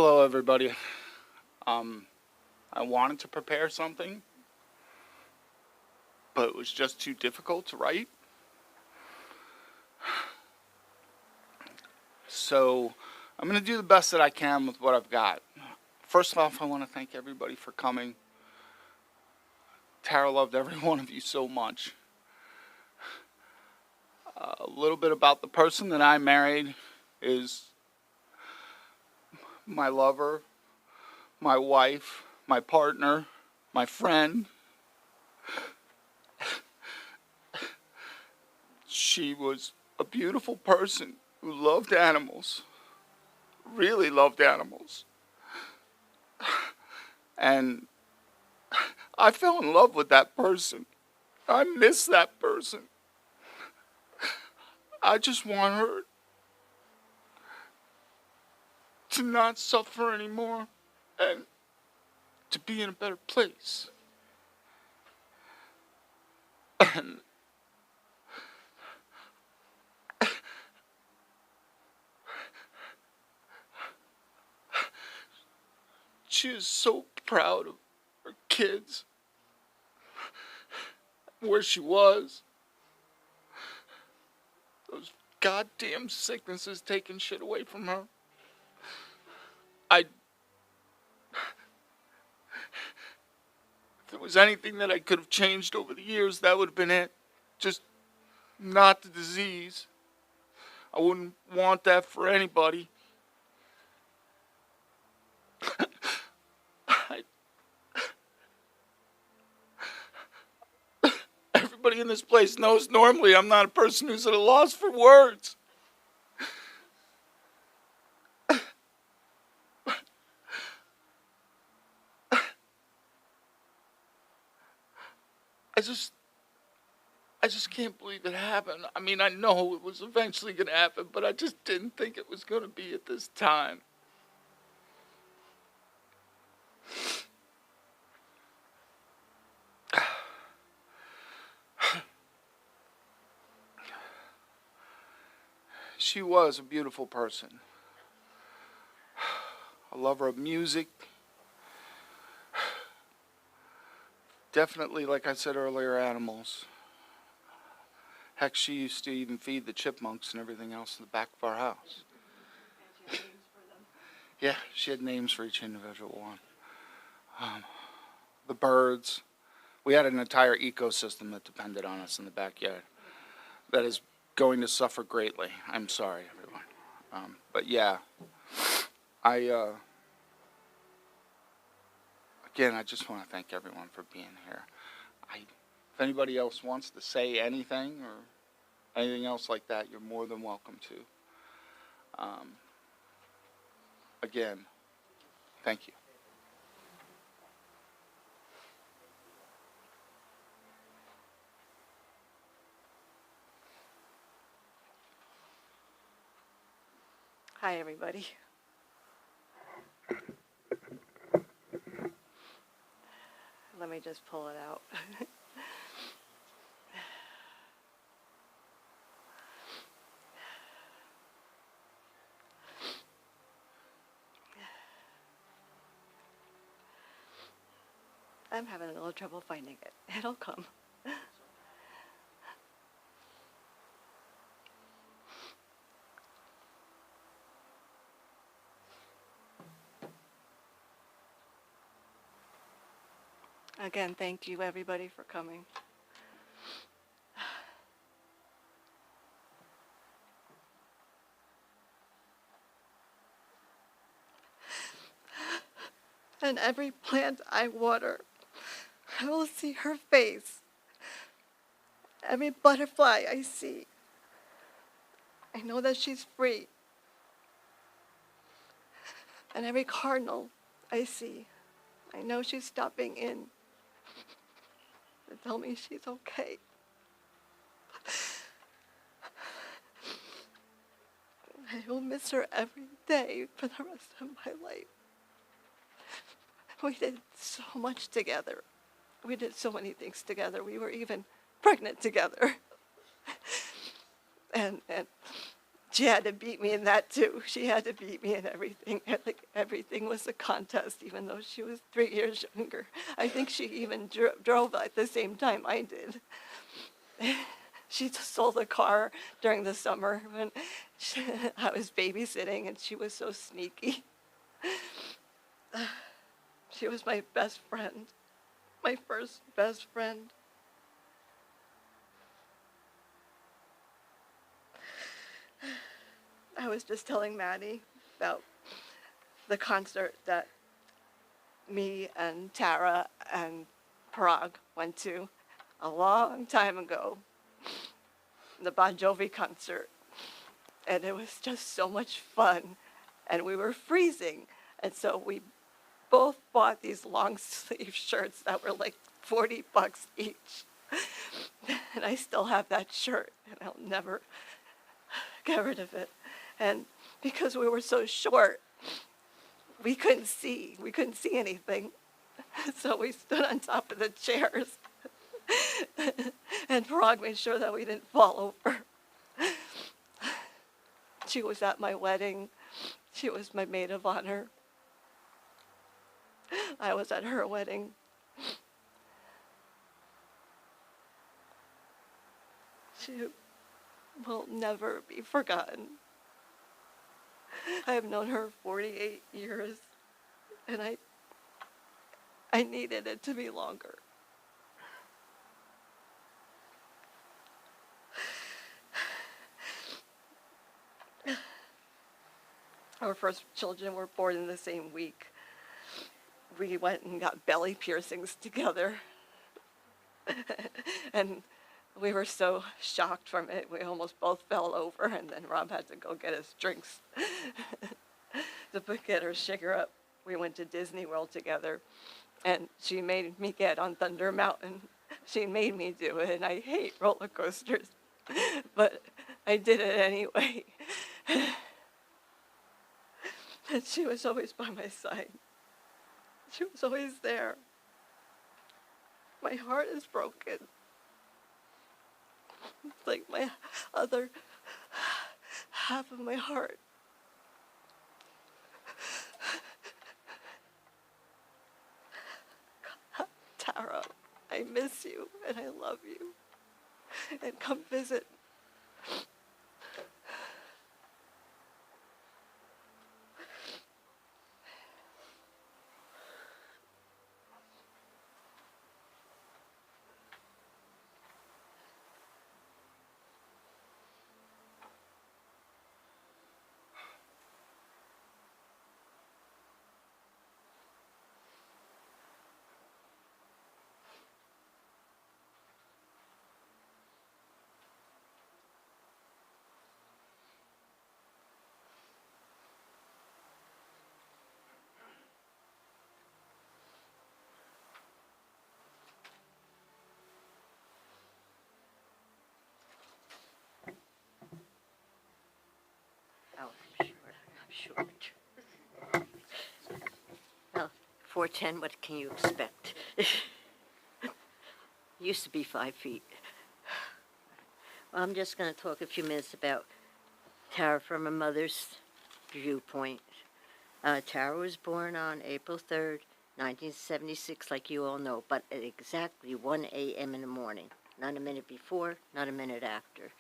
Hello, everybody. I wanted to prepare something, but it was just too difficult to write. So I'm going to do the best that I can with what I've got. First off, I want to thank everybody for coming. Tara loved every one of you so much. A little bit about the person that I married is my lover, my wife, my partner, my friend. She was a beautiful person who loved animals, really loved animals. And I fell in love with that person. I miss that person. I just want her to not suffer anymore and to be in a better place. And she is so proud of her kids, where she was. Those goddamn sicknesses taking shit away from her. If there was anything that I could have changed over the years, that would have been it. Just not the disease. I wouldn't want that for anybody. Everybody in this place knows normally I'm not a person who's at a loss for words. I just can't believe it happened. I mean, I know it was eventually going to happen, but I just didn't think it was going to be at this time. She was a beautiful person. A lover of music. Definitely, like I said earlier, animals. Heck, she used to even feed the chipmunks and everything else in the back of our house. Yeah, she had names for each individual one. The birds. We had an entire ecosystem that depended on us in the backyard. That is going to suffer greatly. I'm sorry, everyone. But yeah, again, I just want to thank everyone for being here. If anybody else wants to say anything or anything else like that, you're more than welcome to. Again, thank you. Hi, everybody. Let me just pull it out. I'm having a little trouble finding it. It'll come. Again, thank you, everybody, for coming. And every plant I water, I will see her face. Every butterfly I see, I know that she's free. And every cardinal I see, I know she's stopping in to tell me she's okay. I will miss her every day for the rest of my life. We did so much together. We did so many things together. We were even pregnant together. And she had to beat me in that too. She had to beat me in everything. Like everything was a contest, even though she was 3 years younger. I think she even drove at the same time I did. She sold a car during the summer when I was babysitting, and she was so sneaky. She was my best friend, my first best friend. I was just telling Maddie about the concert that me and Tara and Parag went to a long time ago, the Bon Jovi concert. And it was just so much fun. And we were freezing. And so we both bought these long sleeve shirts that were like $40 each. And I still have that shirt, and I'll never get rid of it. And because we were so short, we couldn't see anything. So we stood on top of the chairs. And Parag made sure that we didn't fall over. She was at my wedding. She was my maid of honor. I was at her wedding. She will never be forgotten. I have known her 48 years, and I needed it to be longer. Our first children were born in the same week. We went and got belly piercings together. And we were so shocked from it, we almost both fell over, and then Rob had to go get us drinks to get her sugar up. We went to Disney World together, and she made me get on Thunder Mountain. She made me do it, and I hate roller coasters, but I did it anyway. And she was always by my side. She was always there. My heart is broken. It's like my other half of my heart. Tara, I miss you and I love you. And come visit. Oh, I'm short. Well, 4'10", what can you expect? Used to be 5 feet. Well, I'm just going to talk a few minutes about Tara from a mother's viewpoint. Tara was born on April 3rd, 1976, like you all know, but at exactly 1 a.m. in the morning. Not a minute before, not a minute after.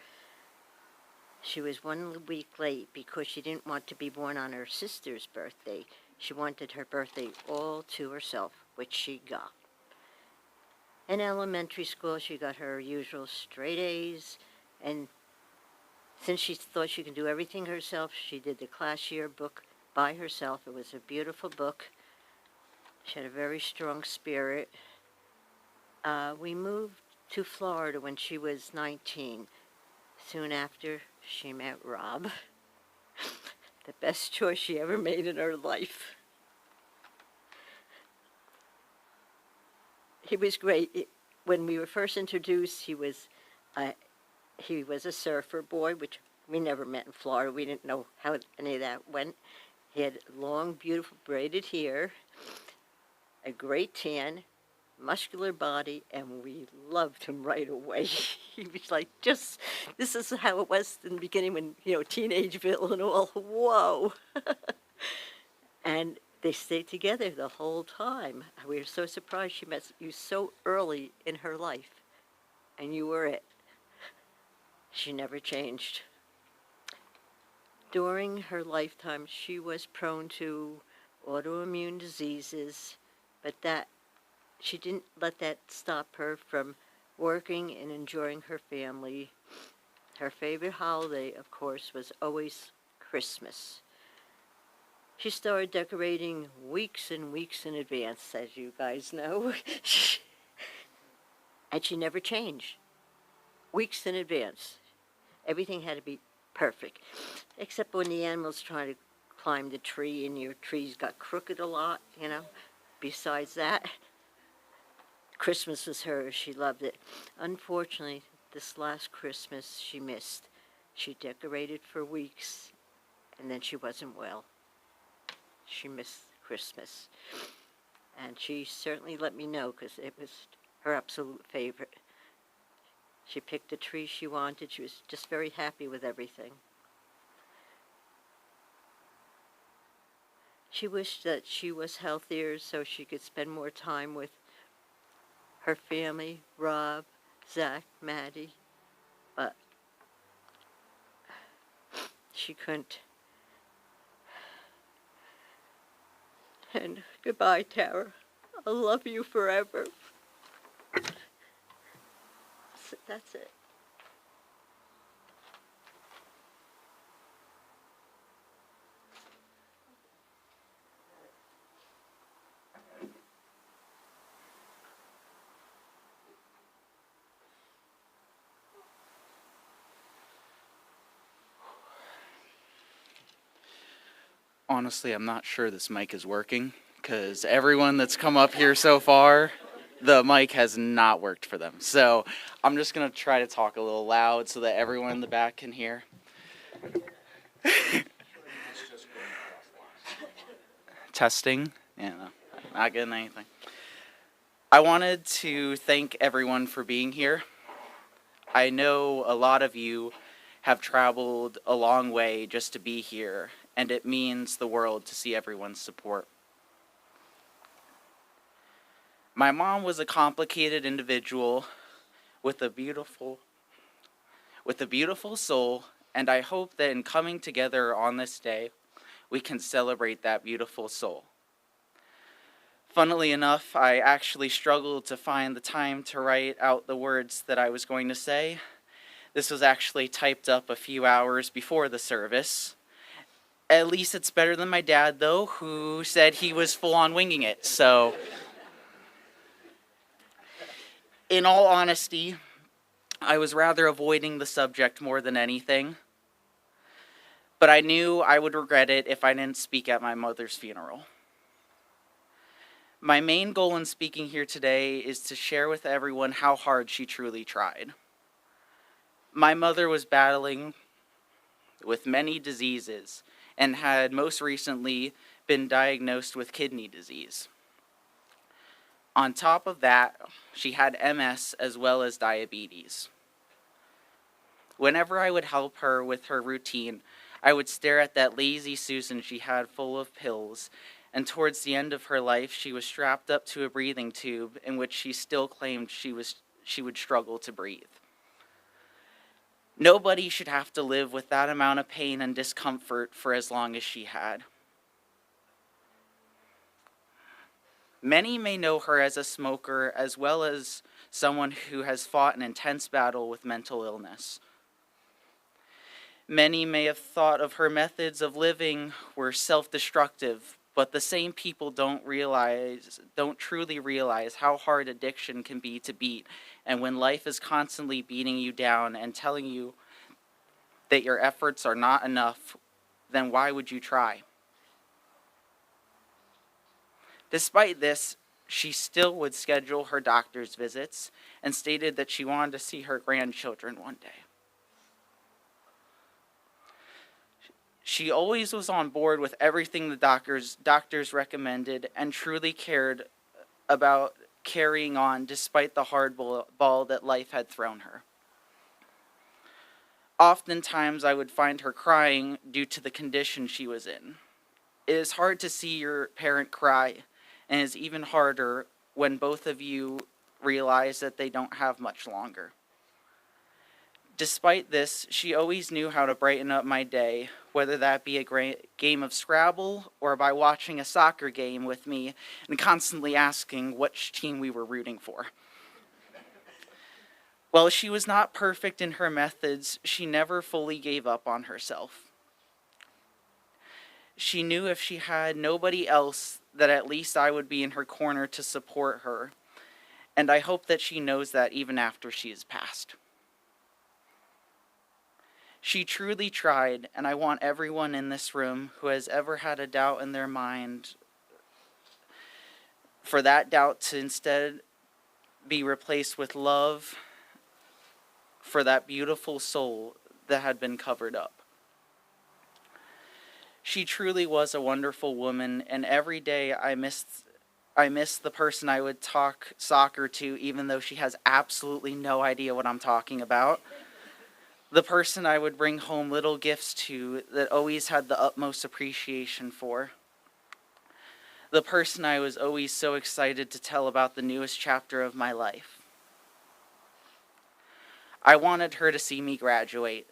She was 1 week late because she didn't want to be born on her sister's birthday. She wanted her birthday all to herself, which she got. In elementary school, she got her usual straight A's, and since she thought she could do everything herself, she did the class yearbook by herself. It was a beautiful book. She had a very strong spirit. We moved to Florida when she was 19. Soon after, she met Rob. The best choice she ever made in her life. He was great. When we were first introduced, he was a surfer boy, which we never met in Florida. We didn't know how any of that went. He had long, beautiful braided hair, a great tan, muscular body, and we loved him right away. He was like, this is how it was in the beginning when, Teenageville and all. Whoa. And they stayed together the whole time. We were so surprised she met you so early in her life, and you were it. She never changed. During her lifetime, she was prone to autoimmune diseases, but she didn't let that stop her from working and enjoying her family. Her favorite holiday, of course, was always Christmas. She started decorating weeks and weeks in advance, as you guys know. And she never changed. Weeks in advance. Everything had to be perfect. Except when the animals trying to climb the tree and your trees got crooked a lot, Besides that, Christmas was hers. She loved it. Unfortunately, this last Christmas she missed. She decorated for weeks, and then she wasn't well. She missed Christmas. And she certainly let me know, because it was her absolute favorite. She picked the tree she wanted. She was just very happy with everything. She wished that she was healthier so she could spend more time with her family, Rob, Zach, Maddie, but she couldn't. And goodbye, Tara. I'll love you forever. That's it. Honestly, I'm not sure this mic is working, because everyone that's come up here so far, the mic has not worked for them. So I'm just going to try to talk a little loud so that everyone in the back can hear. Testing? Yeah, no, not getting anything. I wanted to thank everyone for being here. I know a lot of you have traveled a long way just to be here, and it means the world to see everyone's support. My mom was a complicated individual with a beautiful soul, and I hope that in coming together on this day, we can celebrate that beautiful soul. Funnily enough, I actually struggled to find the time to write out the words that I was going to say. This was actually typed up a few hours before the service. At least it's better than my dad, though, who said he was full-on winging it. So, in all honesty, I was rather avoiding the subject more than anything. But I knew I would regret it if I didn't speak at my mother's funeral. My main goal in speaking here today is to share with everyone how hard she truly tried. My mother was battling with many diseases and had most recently been diagnosed with kidney disease. On top of that, she had MS as well as diabetes. Whenever I would help her with her routine, I would stare at that lazy Susan she had full of pills, and towards the end of her life, she was strapped up to a breathing tube in which she still claimed she would struggle to breathe. Nobody should have to live with that amount of pain and discomfort for as long as she had. Many may know her as a smoker as well as someone who has fought an intense battle with mental illness. Many may have thought of her methods of living were self-destructive, but the same people don't truly realize how hard addiction can be to beat, and when life is constantly beating you down and telling you that your efforts are not enough, then why would you try? Despite this, she still would schedule her doctor's visits and stated that she wanted to see her grandchildren one day. She always was on board with everything the doctors recommended and truly cared carrying on despite the hard ball that life had thrown her. Oftentimes, I would find her crying due to the condition she was in. It is hard to see your parent cry, and it is even harder when both of you realize that they don't have much longer. Despite this, she always knew how to brighten up my day, whether that be a great game of Scrabble or by watching a soccer game with me and constantly asking which team we were rooting for. While she was not perfect in her methods, she never fully gave up on herself. She knew if she had nobody else, that at least I would be in her corner to support her, and I hope that she knows that even after she has passed. She truly tried, and I want everyone in this room who has ever had a doubt in their mind for that doubt to instead be replaced with love for that beautiful soul that had been covered up. She truly was a wonderful woman, and every day I miss the person I would talk soccer to, even though she has absolutely no idea what I'm talking about. The person I would bring home little gifts to that always had the utmost appreciation for. The person I was always so excited to tell about the newest chapter of my life. I wanted her to see me graduate,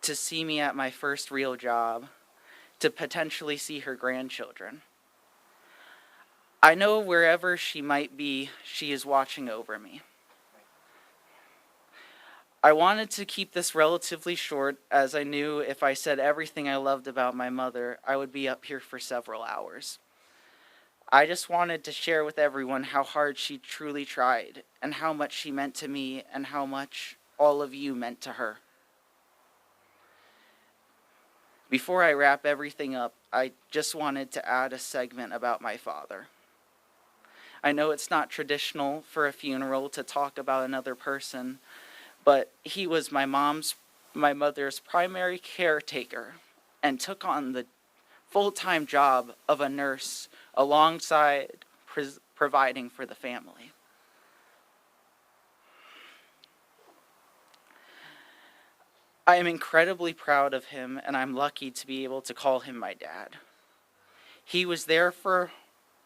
to see me at my first real job, to potentially see her grandchildren. I know wherever she might be, she is watching over me. I wanted to keep this relatively short, as I knew if I said everything I loved about my mother, I would be up here for several hours. I just wanted to share with everyone how hard she truly tried, and how much she meant to me, and how much all of you meant to her. Before I wrap everything up, I just wanted to add a segment about my father. I know it's not traditional for a funeral to talk about another person, but he was my mother's primary caretaker and took on the full-time job of a nurse alongside providing for the family. I am incredibly proud of him, and I'm lucky to be able to call him my dad. He was there for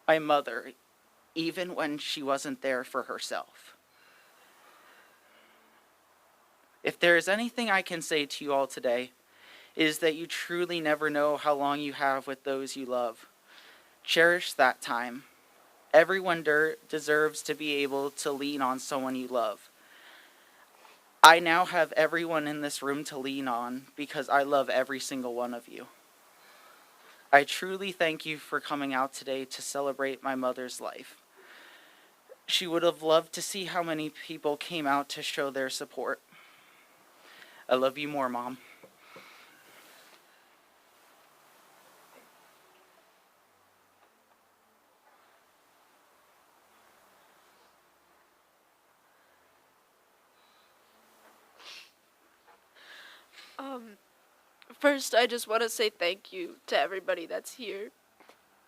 my mother, even when she wasn't there for herself. If there is anything I can say to you all today, it is that you truly never know how long you have with those you love. Cherish that time. Everyone deserves to be able to lean on someone you love. I now have everyone in this room to lean on because I love every single one of you. I truly thank you for coming out today to celebrate my mother's life. She would have loved to see how many people came out to show their support. I love you more, Mom. First, I just want to say thank you to everybody that's here.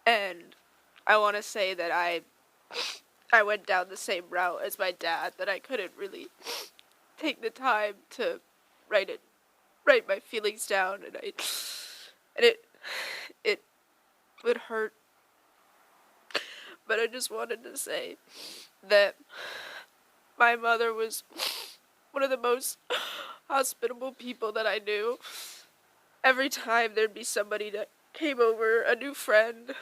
And I want to say that I went down the same route as my dad, that I couldn't really take the time to write my feelings down, and it would hurt. But I just wanted to say that my mother was one of the most hospitable people that I knew. Every time there'd be somebody that came over, a new friend,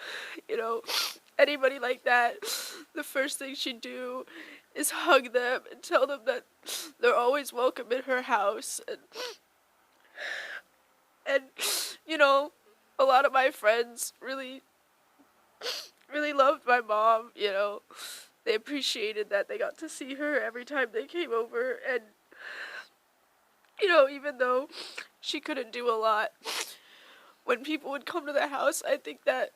anybody like that, the first thing she'd do is hug them and tell them that they're always welcome in her house. And a lot of my friends really, really loved my mom, They appreciated that they got to see her every time they came over, and even though she couldn't do a lot, when people would come to the house, I think that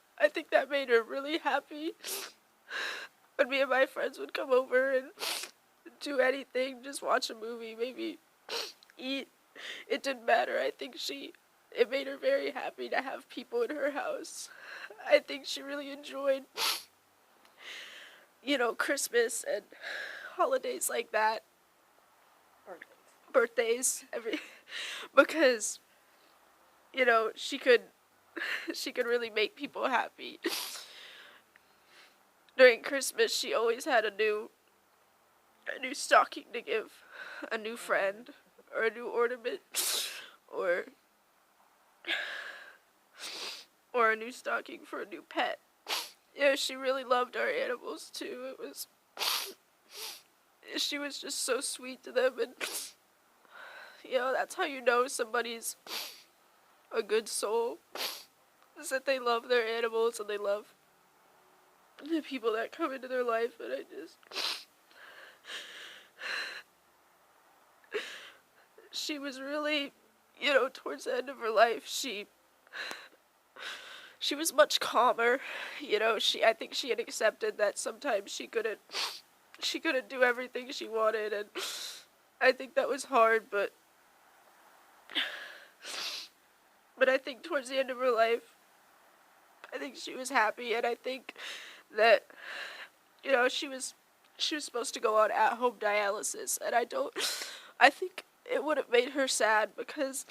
made her really happy. When me and my friends would come over and do anything, just watch a movie, maybe eat, it didn't matter. I think it made her very happy to have people in her house. I think she really enjoyed Christmas and holidays like that, birthdays, because, she could, she could really make people happy. During Christmas, she always had a new stocking to give a new friend, or a new ornament, or a new stocking for a new pet. She really loved our animals too. She was just so sweet to them, and that's how you know somebody's a good soul, is that they love their animals and they love the people that come into their life. And she was really, towards the end of her life, she was much calmer. I think she had accepted that sometimes she couldn't do everything she wanted, and I think that was hard, but I think towards the end of her life, I think she was happy, and I think that, she was supposed to go on at-home dialysis, and I think it would have made her sad, because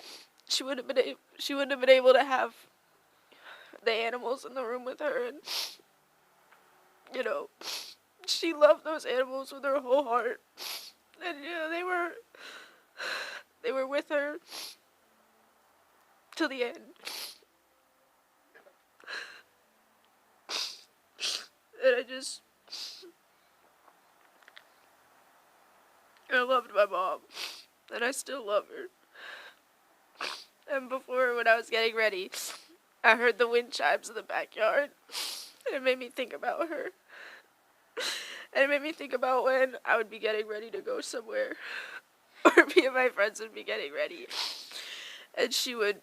she wouldn't have been able to have the animals in the room with her, and, she loved those animals with her whole heart, and, they were with her till the end. And I loved my mom, and I still love her. And before, when I was getting ready, I heard the wind chimes in the backyard, and it made me think about her. And it made me think about when I would be getting ready to go somewhere, or me and my friends would be getting ready, and she would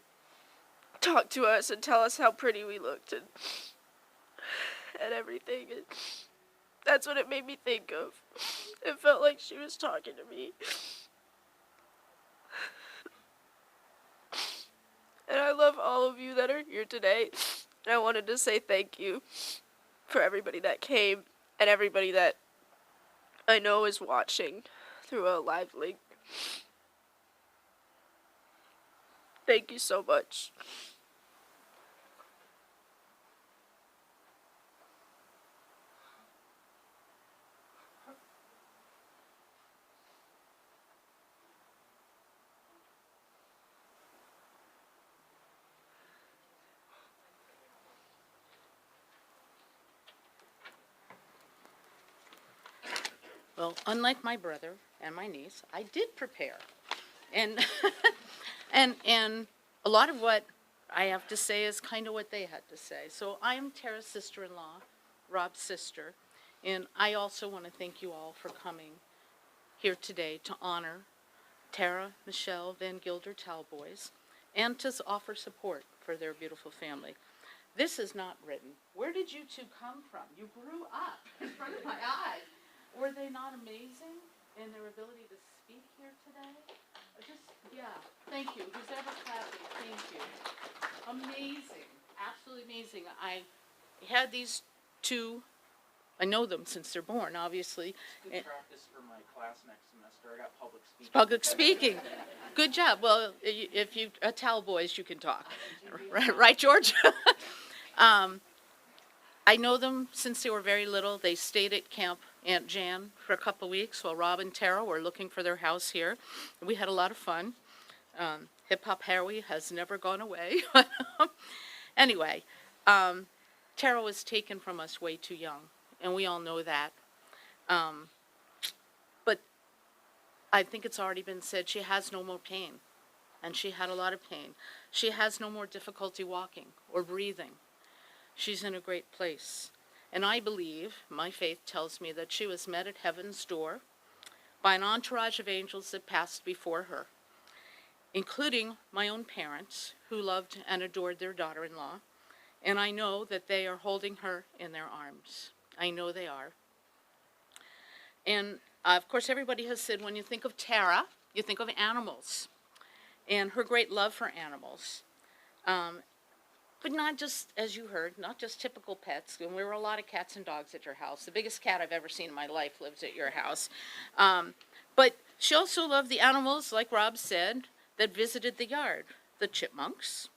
talk to us and tell us how pretty we looked, and everything, and that's what it made me think of. It felt like she was talking to me. And I love all of you that are here today, and I wanted to say thank you for everybody that came, and everybody that I know is watching through a live link. Thank you so much. Well, unlike my brother and my niece, I did prepare. And and a lot of what I have to say is kind of what they had to say. So I'm Tara's sister-in-law, Rob's sister, and I also want to thank you all for coming here today to honor Tara, Michelle, Van Gilder Talboys, and to offer support for their beautiful family. This is not written. Where did you two come from? You grew up in front of my eyes. Were they not amazing in their ability to speak here today? Thank you. Who's ever clapping, thank you. Amazing, absolutely amazing. I had these two, I know them since they're born, obviously. Good practice for my class next semester. I got public speaking. Public speaking. Good job. Well, if you, Talboys, you can talk. Right, George? I know them since they were very little. They stayed at Camp Aunt Jan for a couple of weeks while Rob and Tara were looking for their house here. We had a lot of fun. Hip Hop Harry has never gone away. Anyway, Tara was taken from us way too young, and we all know that. But I think it's already been said, she has no more pain, and she had a lot of pain. She has no more difficulty walking or breathing. She's in a great place. And I believe, my faith tells me, that she was met at heaven's door by an entourage of angels that passed before her, including my own parents, who loved and adored their daughter-in-law. And I know that they are holding her in their arms. I know they are. And, of course, everybody has said when you think of Tara, you think of animals and her great love for animals. But not just, as you heard, not just typical pets. And there were a lot of cats and dogs at your house. The biggest cat I've ever seen in my life lives at your house. But she also loved the animals, like Rob said, that visited the yard. The chipmunks,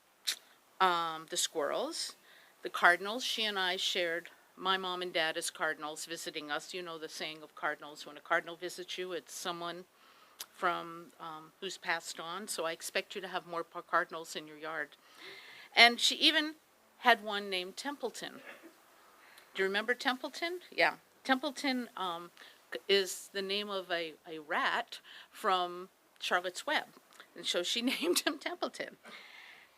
the squirrels, the cardinals. She and I shared my mom and dad as cardinals visiting us. You know the saying of cardinals. When a cardinal visits you, it's someone from who's passed on. So I expect you to have more cardinals in your yard. And she even had one named Templeton. Do you remember Templeton? Yeah. Templeton is the name of a rat from Charlotte's Web. And so she named him Templeton.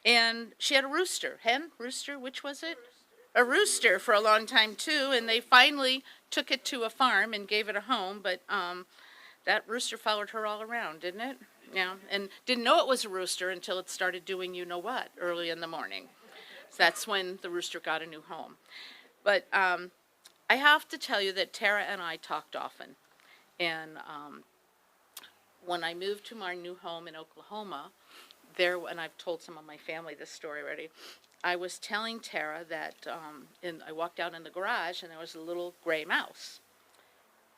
And she had a rooster. Hen? Rooster? Which was it? A rooster for a long time, too. And they finally took it to a farm and gave it a home. But that rooster followed her all around, didn't it? Yeah. And didn't know it was a rooster until it started doing you know what early in the morning. So that's when the rooster got a new home. But I have to tell you that Tara and I talked often. And when I moved to my new home in Oklahoma, and I've told some of my family this story already, I was telling Tara that I walked out in the garage and there was a little gray mouse.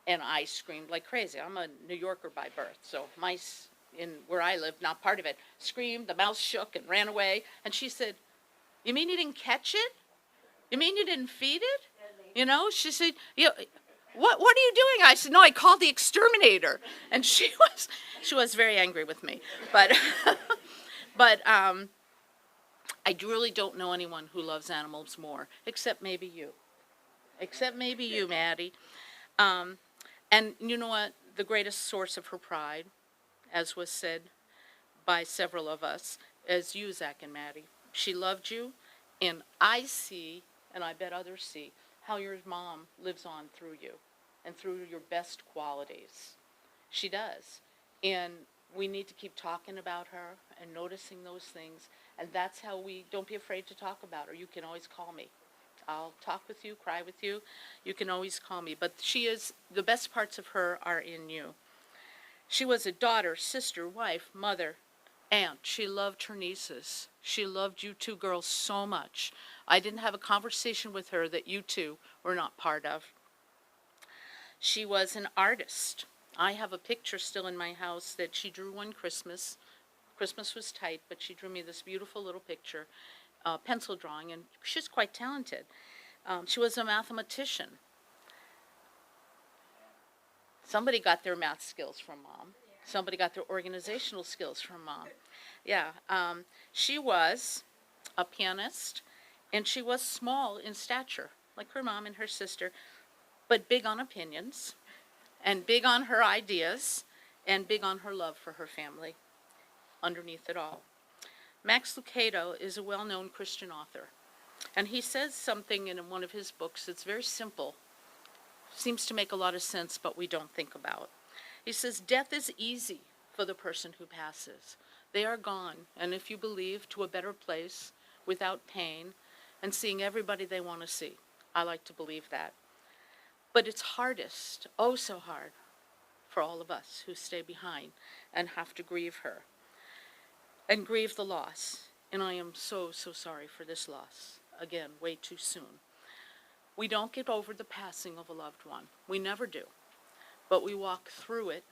And I screamed like crazy. I'm a New Yorker by birth, so mice in where I live, not part of it, screamed, the mouse shook and ran away. And she said, "You mean you didn't catch it? You mean you didn't feed it?" You know, she said, what are you doing? I said, "No, I called the exterminator." And she was very angry with me. But I really don't know anyone who loves animals more, except maybe you. Except maybe you, Maddie. And you know what? The greatest source of her pride, as was said by several of us, is you, Zach and Maddie. She loved you, and I see, and I bet others see, how your mom lives on through you and through your best qualities. She does. And we need to keep talking about her and noticing those things. And that's how don't be afraid to talk about her. You can always call me. I'll talk with you, cry with you. You can always call me. But the best parts of her are in you. She was a daughter, sister, wife, mother, aunt. She loved her nieces. She loved you two girls so much. I didn't have a conversation with her that you two were not part of. She was an artist. I have a picture still in my house that she drew one Christmas. Christmas was tight, but she drew me this beautiful little picture, pencil drawing, and she's quite talented. She was a mathematician. Somebody got their math skills from Mom. Somebody got their organizational skills from Mom. Yeah, she was a pianist, and she was small in stature, like her mom and her sister, but big on opinions, and big on her ideas, and big on her love for her family, underneath it all. Max Lucado is a well-known Christian author, and he says something in one of his books that's very simple, seems to make a lot of sense, but we don't think about. He says, "Death is easy for the person who passes. They are gone, and if you believe, to a better place, without pain, and seeing everybody they want to see." I like to believe that. But it's hardest, oh so hard, for all of us who stay behind and have to grieve her and grieve the loss. And I am so, so sorry for this loss. Again, way too soon. We don't get over the passing of a loved one. We never do. But we walk through it,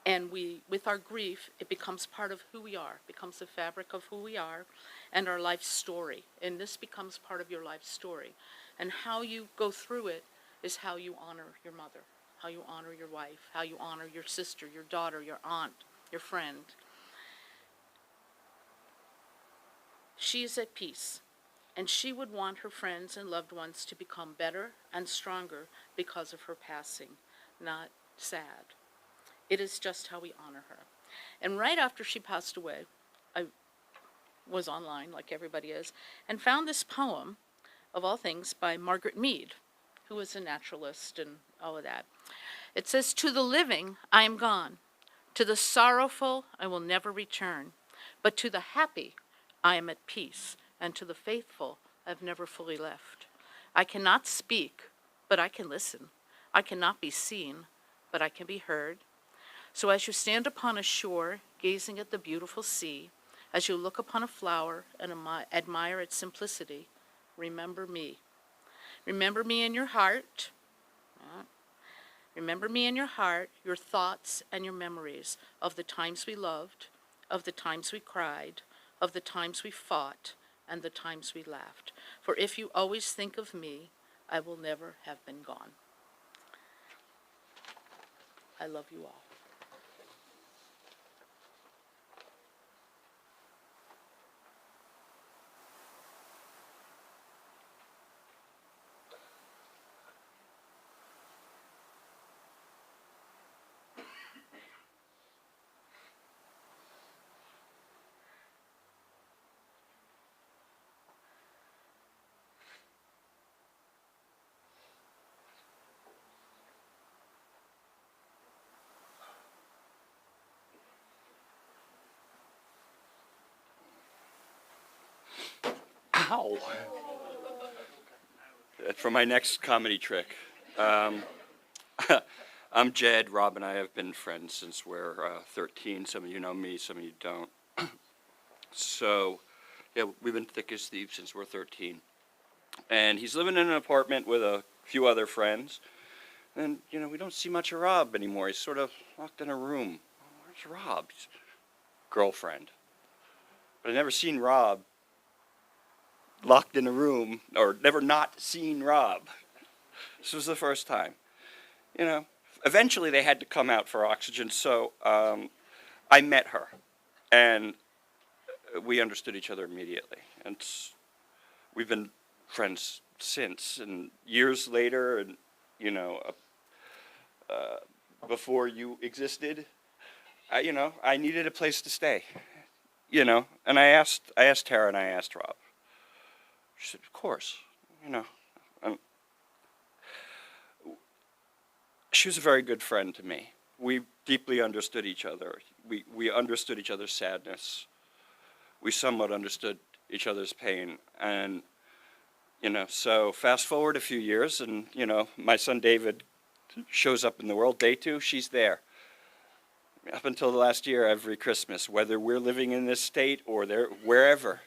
and with our grief, it becomes part of who we are, becomes the fabric of who we are and our life story. And this becomes part of your life story. And how you go through it is how you honor your mother, how you honor your wife, how you honor your sister, your daughter, your aunt, your friend. She is at peace, and she would want her friends and loved ones to become better and stronger because of her passing, not sad. It is just how we honor her. And right after she passed away, I was online, like everybody is, and found this poem, of all things, by Margaret Mead, who was a naturalist and all of that. It says, "To the living I am gone. To the sorrowful I will never return. But to the happy I am at peace. And to the faithful I've never fully left. I cannot speak, but I can listen. I cannot be seen, but I can be heard. So as you stand upon a shore, gazing at the beautiful sea, As you look upon a flower and admire its simplicity, remember me. Remember me in your heart. Remember me in your heart, your thoughts and your memories of the times we loved, of the times we cried, of the times we fought, and the times we laughed. For if you always think of me, I will never have been gone. I love you all. Ow. That's for my next comedy trick. Um, I'm Jed. Rob and I have been friends since we're 13. Some of you know me, some of you don't. So, yeah, we've been thick as thieves since we're 13. And he's living in an apartment with a few other friends. And, we don't see much of Rob anymore. He's sort of locked in a room. Where's Rob? He's girlfriend. But I've never seen Rob locked in a room, or never not seen Rob. This was the first time. Eventually they had to come out for oxygen, so I met her, and we understood each other immediately. And we've been friends since, and years later, and, before you existed, I needed a place to stay, and I asked Tara and I asked Rob. She said, of course, she was a very good friend to me. We deeply understood each other. We understood each other's sadness. We somewhat understood each other's pain. And, so fast forward a few years and, my son David shows up in the world. Day 2, she's there. Up until the last year, every Christmas, whether we're living in this state or wherever,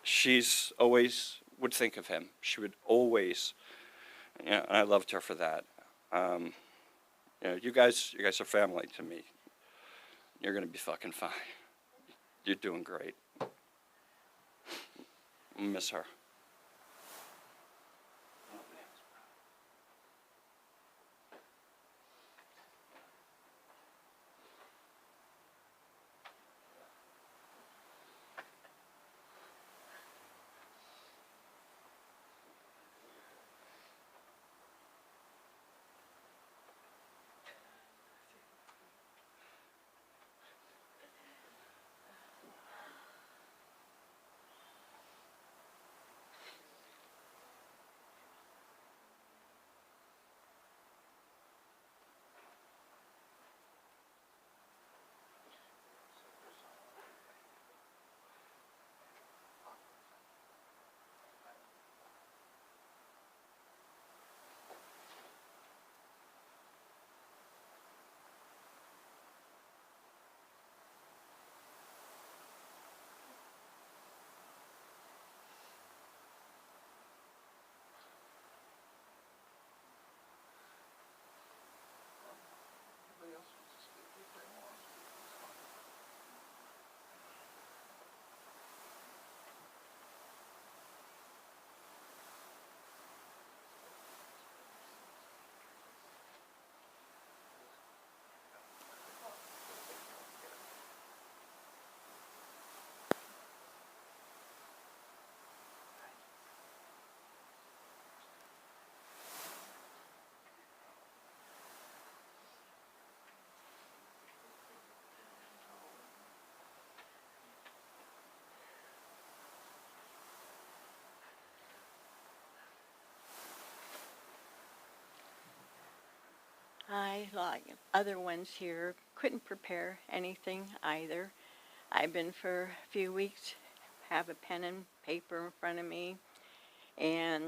she's always would think of him. She would always, and I loved her for that. You guys are family to me. You're gonna be fucking fine. You're doing great. I miss her. I, like other ones here, couldn't prepare anything either. I've been for a few weeks, have a pen and paper in front of me, and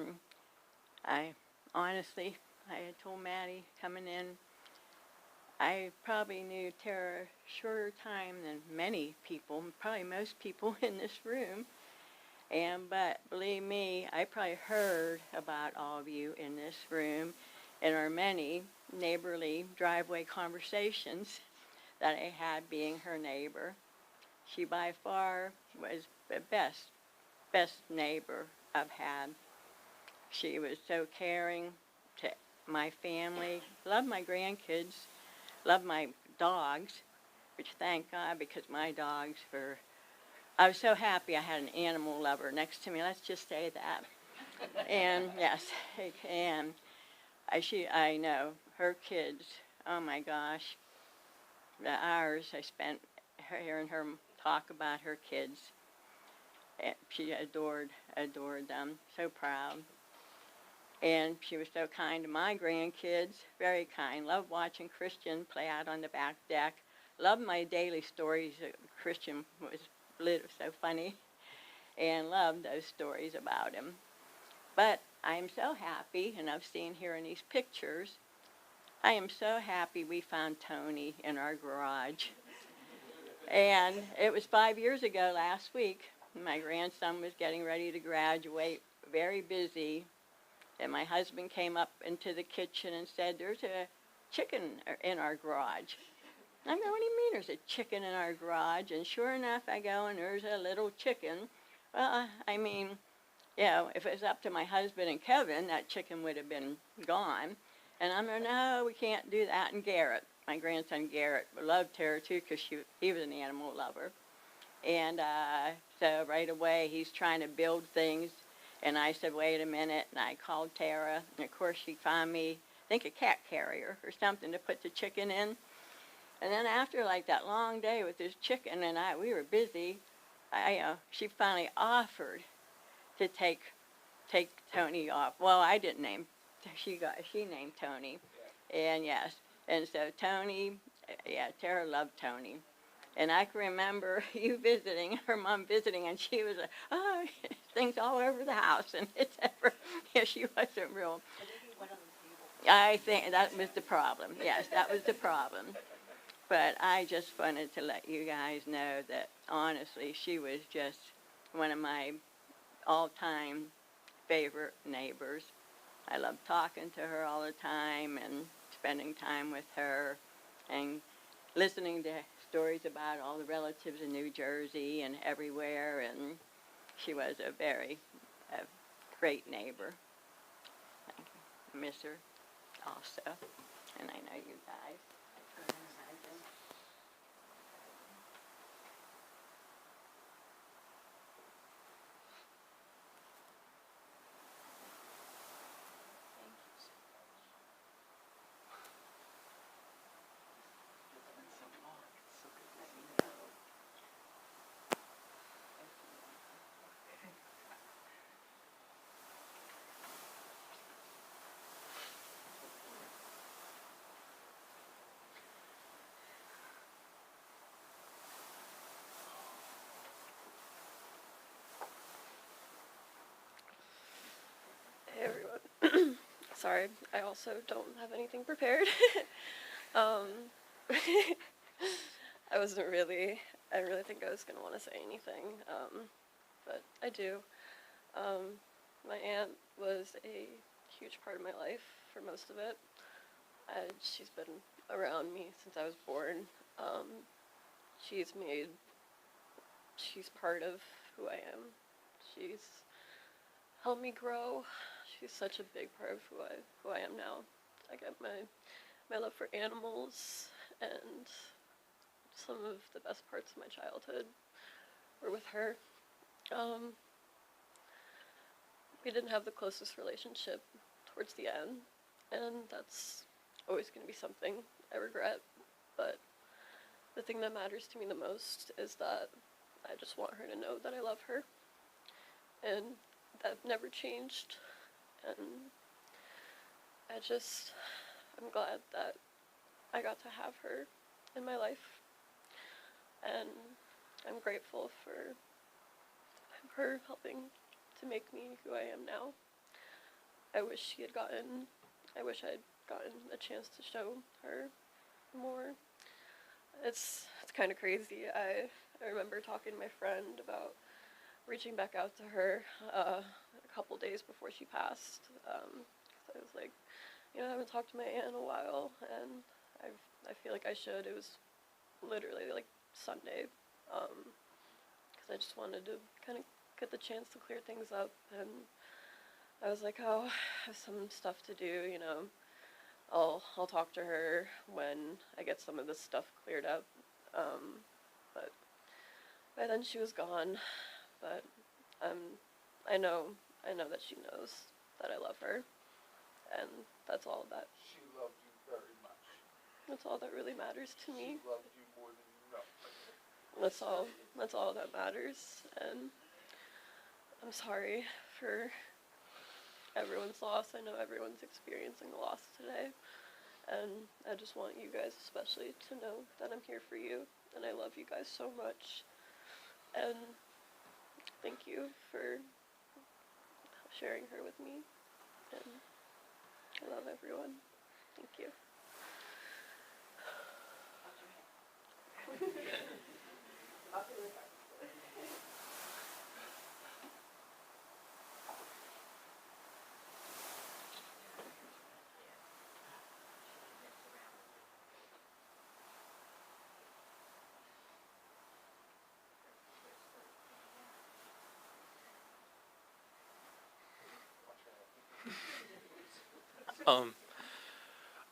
I honestly, I had told Maddie coming in, I probably knew Tara shorter time than many people, probably most people in this room. But believe me, I probably heard about all of you in this room in our many neighborly driveway conversations that I had being her neighbor. She by far was the best neighbor I've had. She was so caring to my family, loved my grandkids, loved my dogs, which thank God because my dogs were, I was so happy I had an animal lover next to me, let's just say that. And yes, and I know her kids, oh my gosh, the hours I spent hearing her talk about her kids. She adored them, so proud. And she was so kind to my grandkids, very kind. Loved watching Christian play out on the back deck. Loved my daily stories. Christian was so funny, and loved those stories about him. But I'm so happy, and I've seen here in these pictures, I am so happy we found Tony in our garage. And it was 5 years ago last week. My grandson was getting ready to graduate, very busy. And my husband came up into the kitchen and said, there's a chicken in our garage. I go, what do you mean there's a chicken in our garage? And sure enough, I go, and there's a little chicken. Well, I mean, if it was up to my husband and Kevin, that chicken would have been gone. And I'm like, no, we can't do that. And Garrett, my grandson Garrett, loved Tara too because he was an animal lover. And so right away, he's trying to build things. And I said, wait a minute, and I called Tara, and of course she found me, I think a cat carrier or something to put the chicken in. And then after like that long day with this chicken, and we were busy, she finally offered to take Tony off. Well, I didn't name, she named Tony, and yes, and so Tony, Tara loved Tony. And I can remember you visiting, her mom visiting, and she was like, oh, things all over the house, and it's ever, she wasn't real. I think that was the problem. Yes, that was the problem. But I just wanted to let you guys know that, honestly, she was just one of my all-time favorite neighbors. I loved talking to her all the time and spending time with her and listening to stories about all the relatives in New Jersey and everywhere, and she was a great neighbor. I miss her also, and I know you guys. Hey everyone. Sorry, I also don't have anything prepared. um, I didn't really think I was going to want to say anything, but I do. My aunt was a huge part of my life for most of it. She's been around me since I was born. She's part of who I am. She's helped me grow. She's such a big part of who I am now. I got my love for animals, and some of the best parts of my childhood were with her. We didn't have the closest relationship towards the end, and that's always going to be something I regret. But the thing that matters to me the most is that I just want her to know that I love her, and that never changed. And I'm glad that I got to have her in my life, and I'm grateful for her helping to make me who I am now. I wish I'd gotten a chance to show her more. It's kind of crazy. I remember talking to my friend about reaching back out to her a couple days before she passed. 'Cause I was like, I haven't talked to my aunt in a while, and I feel like I should. It was literally like Sunday, because I just wanted to kind of get the chance to clear things up, and I was like, oh, I have some stuff to do. I'll talk to her when I get some of this stuff cleared up. But by then she was gone. But I know that she knows that I love her, and that's all that. She loved you very much. That's all that really matters to me. She loved you more than you know. That's all that matters. And I'm sorry for everyone's loss. I know everyone's experiencing a loss today. And I just want you guys especially to know that I'm here for you, and I love you guys so much. And thank you for sharing her with me. And I love everyone. Thank you.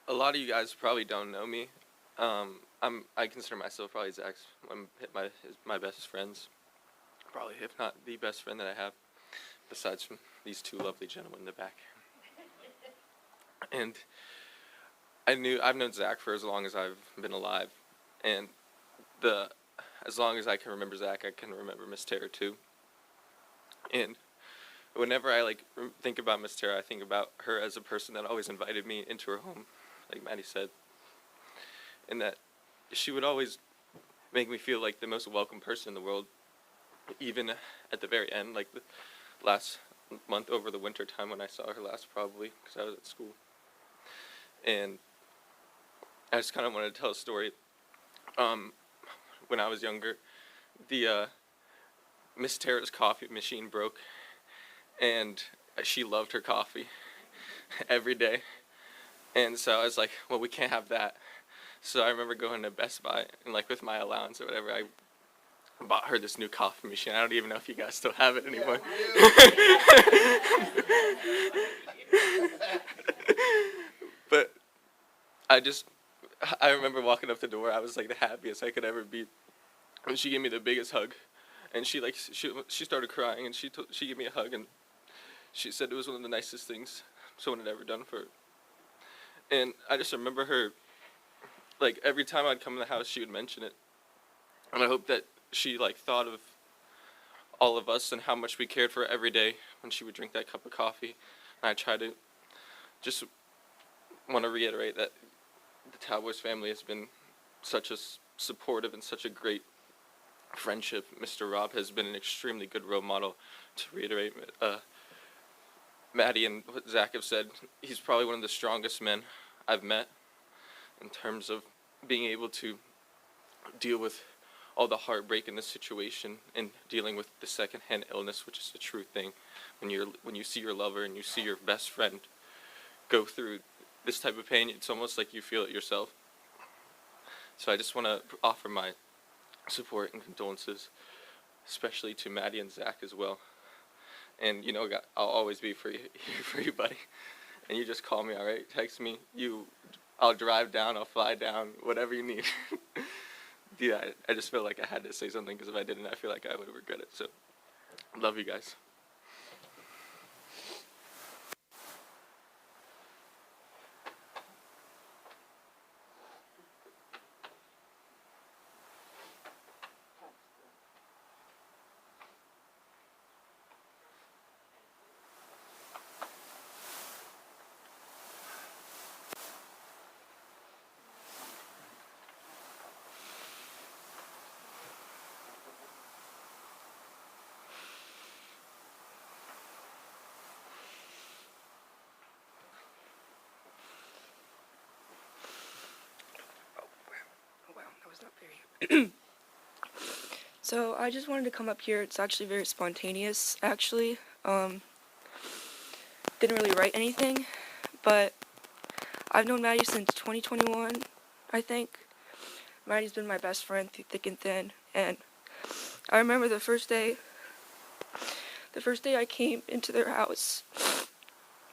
A lot of you guys probably don't know me. I consider myself probably my best friends, probably if not the best friend that I have, besides from these two lovely gentlemen in the back. And I've known Zach for as long as I've been alive, and as long as I can remember Zach, I can remember Miss Tara too. And whenever I think about Miss Tara, I think about her as a person that always invited me into her home, like Maddie said, and that she would always make me feel like the most welcome person in the world, even at the very end, like the last month over the winter time when I saw her last, probably because I was at school. And I just kind of wanted to tell a story. When I was younger, the Miss Tara's coffee machine broke, and she loved her coffee every day. And so I was like, well, we can't have that. So I remember going to Best Buy, and with my allowance or whatever, I bought her this new coffee machine. I don't even know if you guys still have it anymore. But I remember walking up the door, I was the happiest I could ever be. And she gave me the biggest hug. And she started crying, and she gave me a hug, and she said it was one of the nicest things someone had ever done for her. And I just remember her, every time I'd come in the house, she would mention it. And I hope that she, thought of all of us and how much we cared for her every day when she would drink that cup of coffee. And I try to just want to reiterate that the Talboys family has been such a supportive and such a great friendship. Mr. Rob has been an extremely good role model. To reiterate, Maddie and what Zach have said, he's probably one of the strongest men I've met in terms of being able to deal with all the heartbreak in this situation and dealing with the secondhand illness, which is a true thing. When you see your lover and you see your best friend go through this type of pain, it's almost like you feel it yourself. So I just want to offer my support and condolences, especially to Maddie and Zach as well. And I'll always be here for you, buddy. And you just call me, all right? Text me. I'll drive down. I'll fly down. Whatever you need. Yeah, I just feel like I had to say something, because if I didn't, I feel like I would regret it. So, love you guys. So I just wanted to come up here. It's actually very spontaneous, actually. Didn't really write anything, but I've known Maddie since 2021, I think. Maddie's been my best friend through thick and thin, and I remember the first day I came into their house,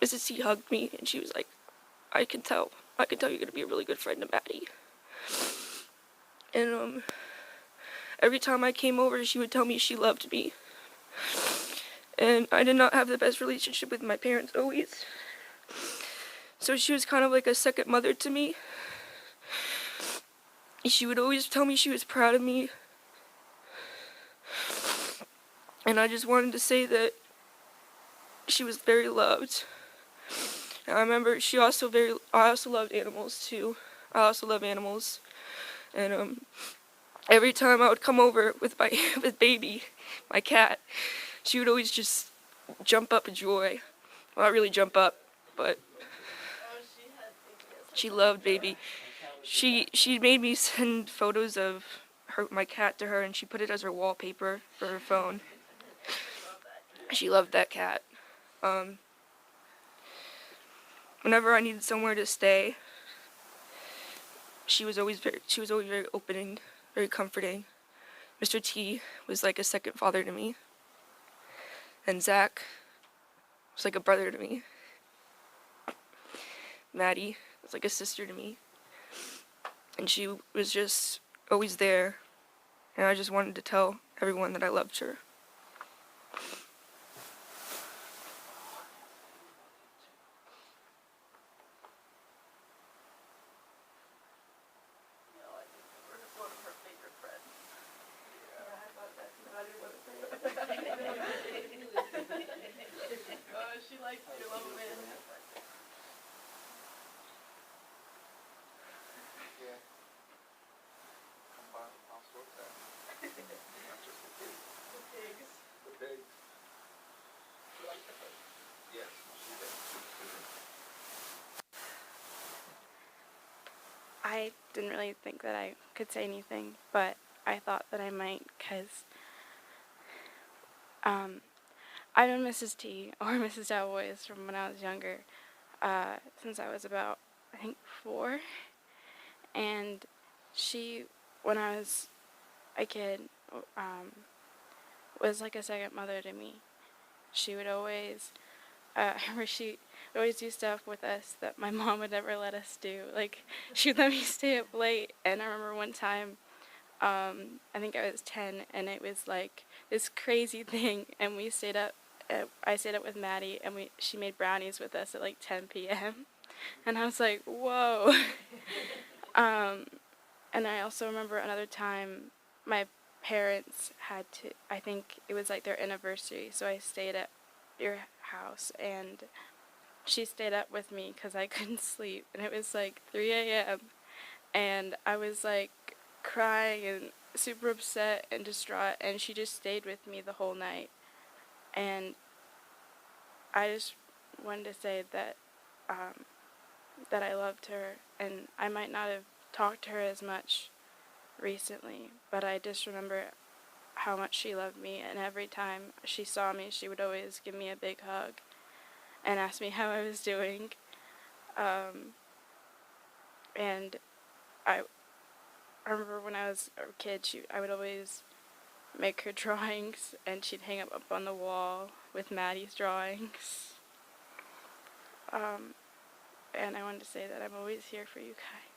Mrs. C hugged me, and she was like, I can tell you're gonna be a really good friend to Maddie. And every time I came over, she would tell me she loved me. And I did not have the best relationship with my parents always. So she was kind of like a second mother to me. She would always tell me she was proud of me. And I just wanted to say that she was very loved. And I remember I also loved animals too. I also love animals. And every time I would come over with with Baby, my cat, she would always just jump up with joy. Well, not really jump up, but she loved Baby. She made me send photos of my cat to her, and she put it as her wallpaper for her phone. She loved that cat. Whenever I needed somewhere to stay, she was always very opening, very comforting. Mr. T was like a second father to me, and Zach was like a brother to me. Maddie was like a sister to me, and she was just always there, and I just wanted to tell everyone that I loved her. She likes your love man. I didn't really think that I could say anything, but I thought that I might because I've known Mrs. T or Mrs. Talboys from when I was younger, since I was about, I think, 4. And she, when I was a kid, was like a second mother to me. She would always, I remember she would always do stuff with us that my mom would never let us do. Like, she would let me stay up late, and I remember one time, I think I was 10, and it was like this crazy thing, and we stayed up, I stayed up with Maddie, and she made brownies with us at like 10 p.m., and I was like, whoa. And I also remember another time my parents had to, I think it was like their anniversary, so I stayed at your house, and she stayed up with me because I couldn't sleep, and it was like 3 a.m., and I was like crying and super upset and distraught, and she just stayed with me the whole night. And I just wanted to say that that I loved her, and I might not have talked to her as much recently, but I just remember how much she loved me, and every time she saw me, she would always give me a big hug and ask me how I was doing. And I remember when I was a kid, I would always make her drawings, and she'd hang up on the wall with Maddie's drawings. And I wanted to say that I'm always here for you guys.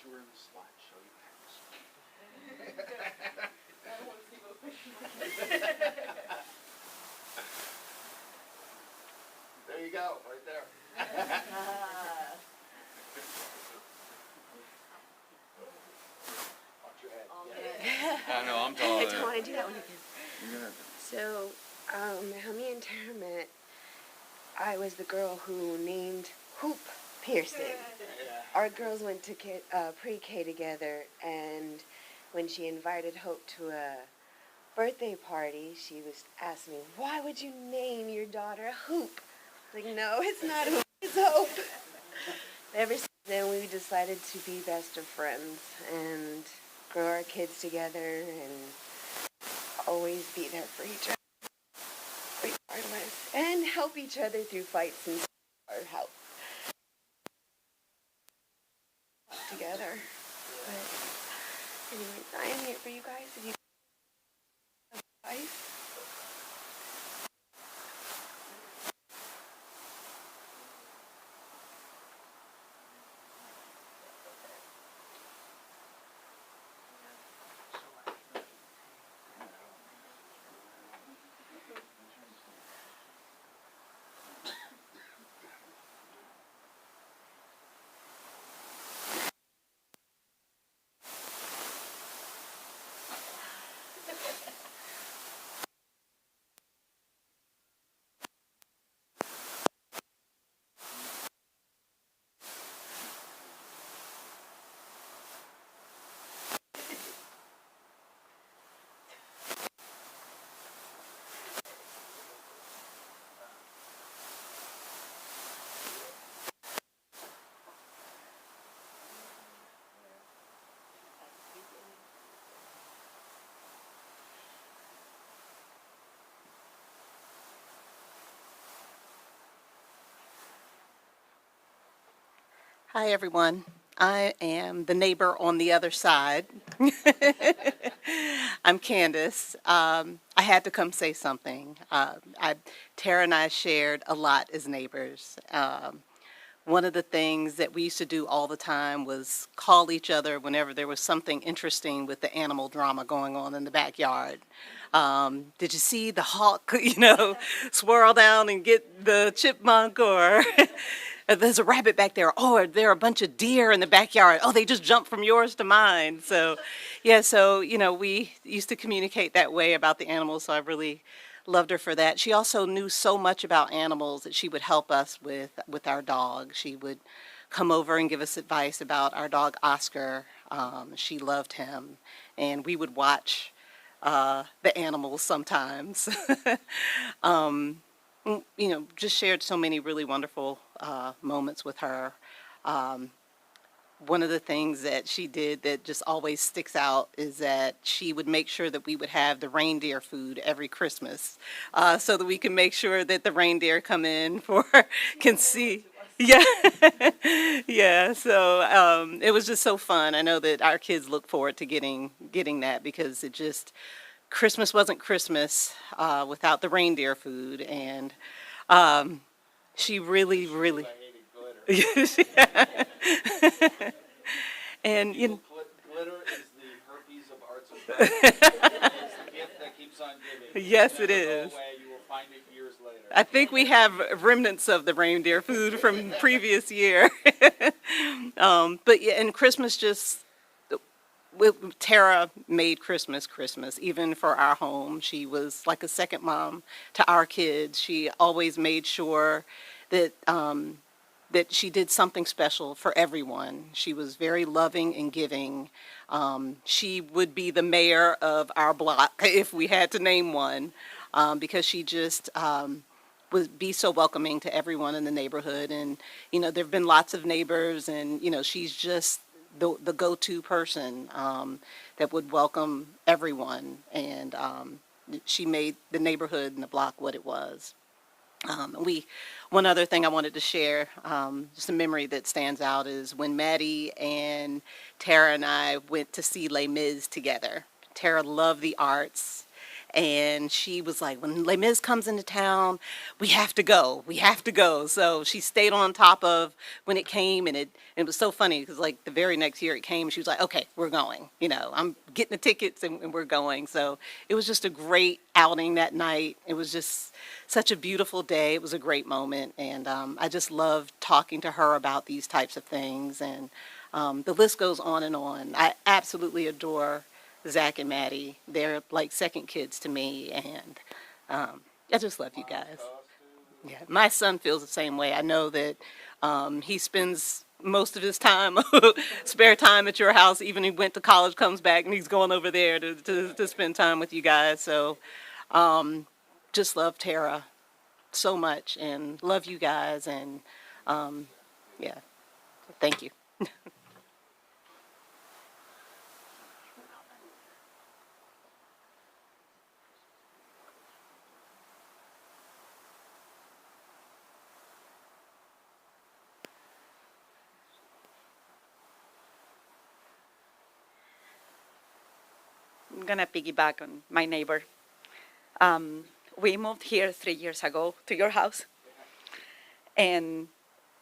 You were in the slideshow, you There you go, right there. Watch your head. I know, I'm taller I than don't her. want to do that one again. So, how me and Tara met, I was the girl who named Hoop Pearson. Our girls went to pre-K together, and when she invited Hope to a birthday party, she was asking me, why would you name your daughter Hoop? Like, no, it's not Hoop, it's Hope. Ever since then, we decided to be best of friends and grow our kids together and always be there for each other, regardless, and help each other through fights and or help together. But anyways, I am here for you guys. If you have advice. Hi, everyone. I am the neighbor on the other side. I'm Candace. I had to come say something. Tara and I shared a lot as neighbors. One of the things that we used to do all the time was call each other whenever there was something interesting with the animal drama going on in the backyard. Did you see the hawk, swirl down and get the chipmunk, or there's a rabbit back there. Oh, are there a bunch of deer in the backyard? Oh, they just jumped from yours to mine. So, yeah, we used to communicate that way about the animals, so I really loved her for that. She also knew so much about animals that she would help us with our dog. She would come over and give us advice about our dog Oscar. She loved him, and we would watch the animals sometimes. Just shared so many really wonderful moments with her. One of the things that she did that just always sticks out is that she would make sure that we would have the reindeer food every Christmas, so that we can make sure that the reindeer come in can see. Yeah, yeah. So it was just so fun. I know that our kids look forward to getting that, because Christmas wasn't Christmas without the reindeer food, and she really, really. And glitter is the herpes of arts and crafts. It's the gift that keeps on giving. Yes, it is. You will find it years later. I think we have remnants of the reindeer food from previous year. But yeah, and Christmas Tara made Christmas Christmas, even for our home. She was like a second mom to our kids. She always made sure that that she did something special for everyone. She was very loving and giving. She would be the mayor of our block if we had to name one, because she just would be so welcoming to everyone in the neighborhood. And, there have been lots of neighbors, and, she's just the go-to person that would welcome everyone. And she made the neighborhood and the block what it was. One other thing I wanted to share, just a memory that stands out, is when Maddie and Tara and I went to see Les Mis together. Tara loved the arts, and she was like, when Les Mis comes into town, we have to go. We have to go. So she stayed on top of when it came, and it was so funny because like the very next year it came, she was like, okay, we're going. I'm getting the tickets and we're going. So it was just a great outing that night. It was just such a beautiful day. It was a great moment, and I just loved talking to her about these types of things, and the list goes on and on. I absolutely adore Zach and Maddie. They're like second kids to me, and I just love you guys. Yeah, my son feels the same way. I know that he spends most of his time, spare time at your house. Even he went to college, comes back, and he's going over there to spend time with you guys. So just love Tara so much and love you guys. And yeah, thank you. I'm gonna piggyback on my neighbor. Um, we moved here 3 years ago to your house, and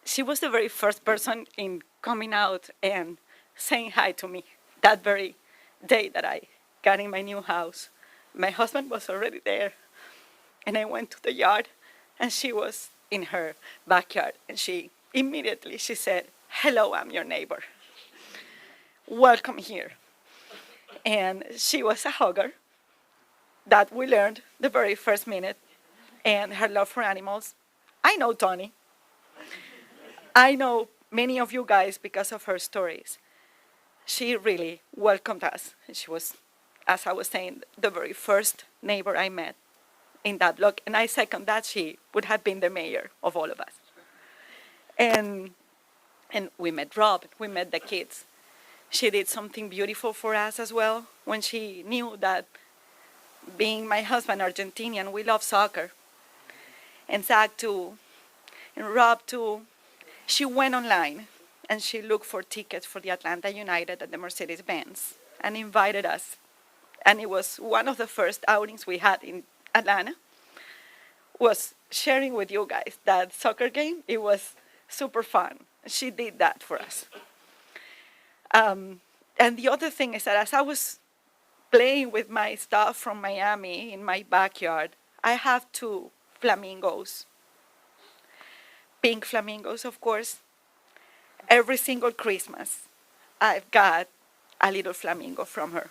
she was the very first person in coming out and saying hi to me that very day that I got in my new house. My husband was already there, and I went to the yard, and she was in her backyard, and she immediately she said, "Hello, I'm your neighbor. Welcome here." And she was a hugger that we learned the very first minute, and her love for animals. I know Tony. I know many of you guys because of her stories. She really welcomed us. She was, as I was saying, the very first neighbor I met in that block, and I second that she would have been the mayor of all of us. And we met Rob, we met the kids. She did something beautiful for us as well when she knew that being my husband Argentinian, we love soccer. And Zach too, and Rob too. She went online and she looked for tickets for the Atlanta United at the Mercedes-Benz and invited us. And it was one of the first outings we had in Atlanta, was sharing with you guys that soccer game. It was super fun. She did that for us. And the other thing is that as I was playing with my stuff from Miami in my backyard, I have two flamingos, pink flamingos, of course. Every single Christmas, I've got a little flamingo from her.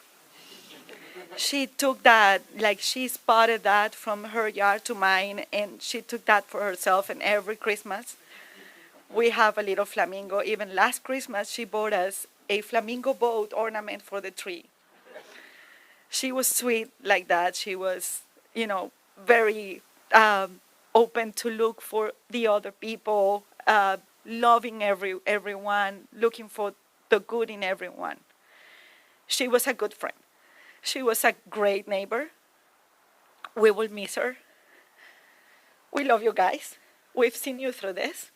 She took that, like she spotted that from her yard to mine, and she took that for herself. And every Christmas, we have a little flamingo. Even last Christmas, she bought us a flamingo boat ornament for the tree. She was sweet like that. She was, very open to look for the other people, loving everyone, looking for the good in everyone. She was a good friend. She was a great neighbor. We will miss her. We love you guys. We've seen you through this,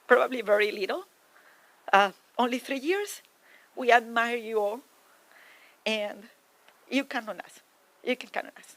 probably very little, only 3 years. We admire you all, and you count on us. You can count on us.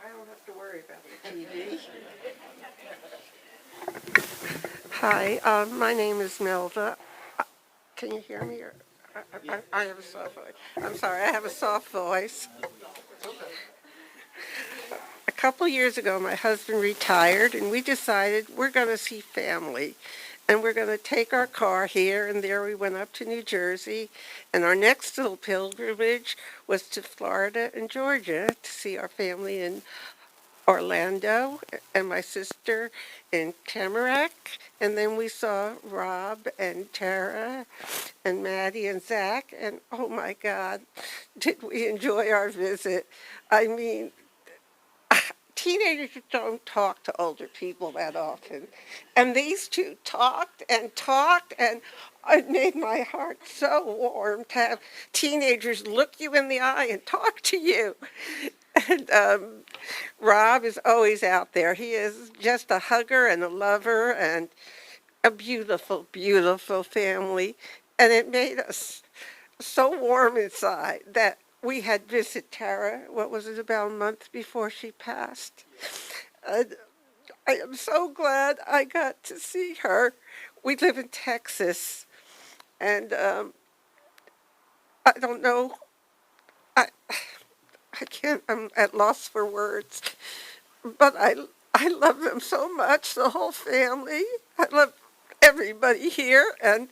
I don't have to worry about the TV. Hi, my name is Melva. Can you hear me? I have a soft voice. I'm sorry, I have a soft voice. A couple years ago, my husband retired, and we decided we're going to see family. And we're going to take our car here and there. We went up to New Jersey, and our next little pilgrimage was to Florida and Georgia to see our family in Orlando and my sister in Tamarack. And then we saw Rob and Tara and Maddie and Zach. And oh my God, did we enjoy our visit. I mean, teenagers don't talk to older people that often. And these two talked, and it made my heart so warm to have teenagers look you in the eye and talk to you. And Rob is always out there. He is just a hugger and a lover and a beautiful, beautiful family. And it made us so warm inside that we had visited Tara, what was it, about a month before she passed. And I am so glad I got to see her. We live in Texas, and I don't know, I, I can't, I'm at loss for words, but I love them so much, the whole family. I love everybody here, and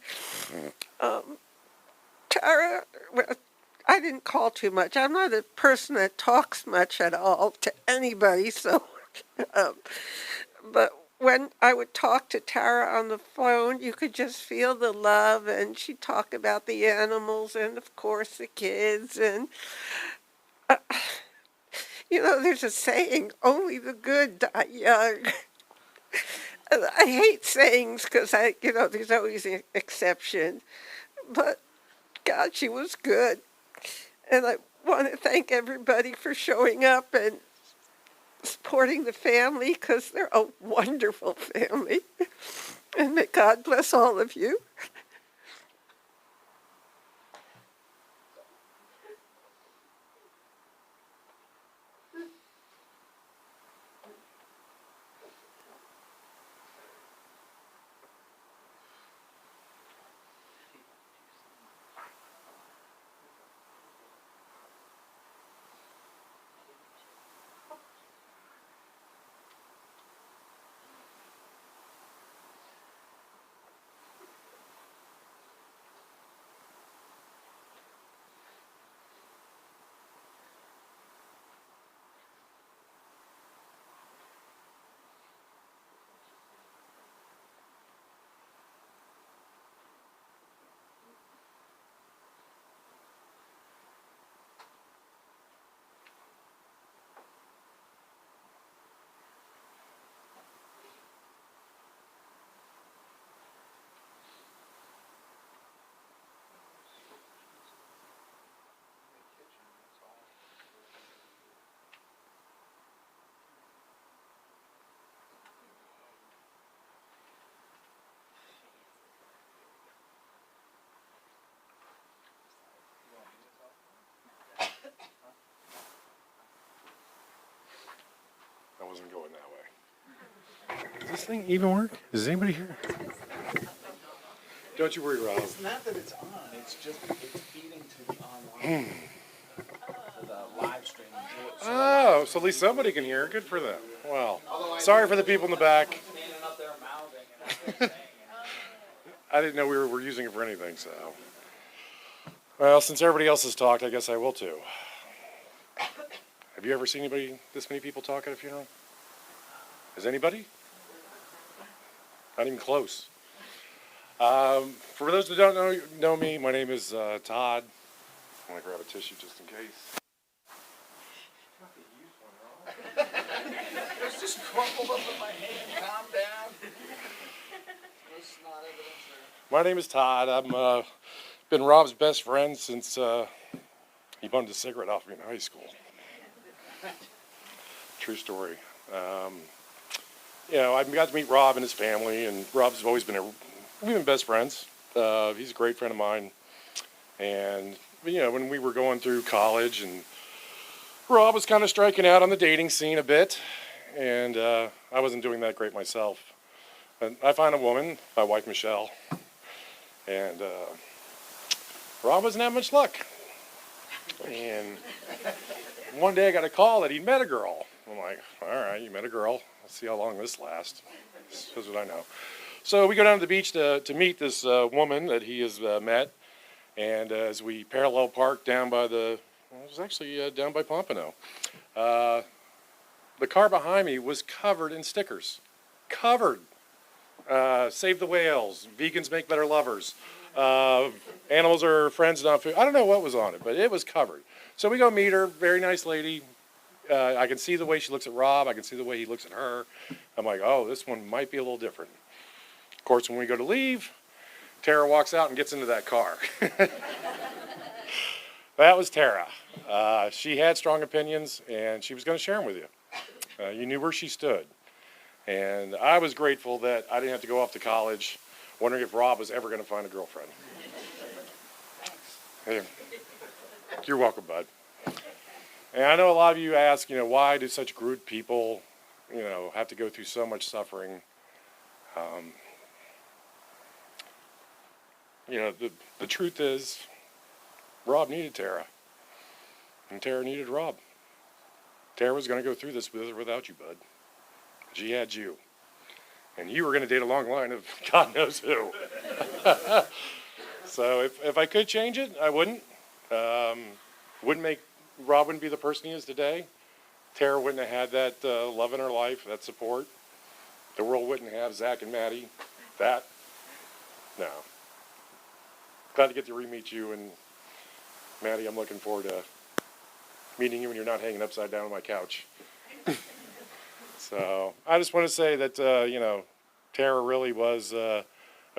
Tara, well, I didn't call too much. I'm not a person that talks much at all to anybody, so, um, but when I would talk to Tara on the phone, you could just feel the love, and she'd talk about the animals and, of course, the kids, and, there's a saying, only the good die young. I hate sayings because there's always an exception, but God, she was good. And I want to thank everybody for showing up and supporting the family because they're a wonderful family. And may God bless all of you. I wasn't going that way. Does this thing even work? Is anybody here? Don't you worry, Rob. It's not that it's on, it's just it's feeding to the online, to the live stream. Oh, so at least somebody can hear. Good for them. Well, sorry for the people in the back. I didn't know we were using it for anything, so. Well, since everybody else has talked, I guess I will too. Have you ever seen this many people talk at a funeral? Has anybody? Not even close. For those that don't know me, my name is Todd. I'm going to grab a tissue just in case. It's just crumpled up in my hand. Calm down. There's not evidence there. My name is Todd. I've been Rob's best friend since he bummed a cigarette off me in high school. True story. I've got to meet Rob and his family, and Rob's always been we've been best friends. He's a great friend of mine. And, when we were going through college, and Rob was kind of striking out on the dating scene a bit, and I wasn't doing that great myself. And I found a woman, my wife Michelle, and Rob wasn't having much luck. And one day I got a call that he'd met a girl. I'm like, all right, you met a girl. Let's see how long this lasts. That's what I know. So we go down to the beach to meet this woman that he has met. And as we parallel park down by it was actually down by Pompano. The car behind me was covered in stickers. Covered. Save the whales. Vegans make better lovers. Animals are friends, not food. I don't know what was on it, but it was covered. So we go meet her. Very nice lady. I can see the way she looks at Rob. I can see the way he looks at her. I'm like, oh, this one might be a little different. Of course, when we go to leave, Tara walks out and gets into that car. That was Tara. She had strong opinions, and she was going to share them with you. You knew where she stood. And I was grateful that I didn't have to go off to college wondering if Rob was ever going to find a girlfriend. Hey, you're welcome, bud. And I know a lot of you ask, why do such good people, have to go through so much suffering? The truth is, Rob needed Tara, and Tara needed Rob. Tara was going to go through this with or without you, bud. She had you. And you were going to date a long line of God knows who. So if I could change it, I wouldn't. Rob wouldn't be the person he is today. Tara wouldn't have had that love in her life, that support. The world wouldn't have Zach and Maddie. That, no. Glad to get to re-meet you, and Maddie, I'm looking forward to meeting you when you're not hanging upside down on my couch. So I just want to say that, Tara really was a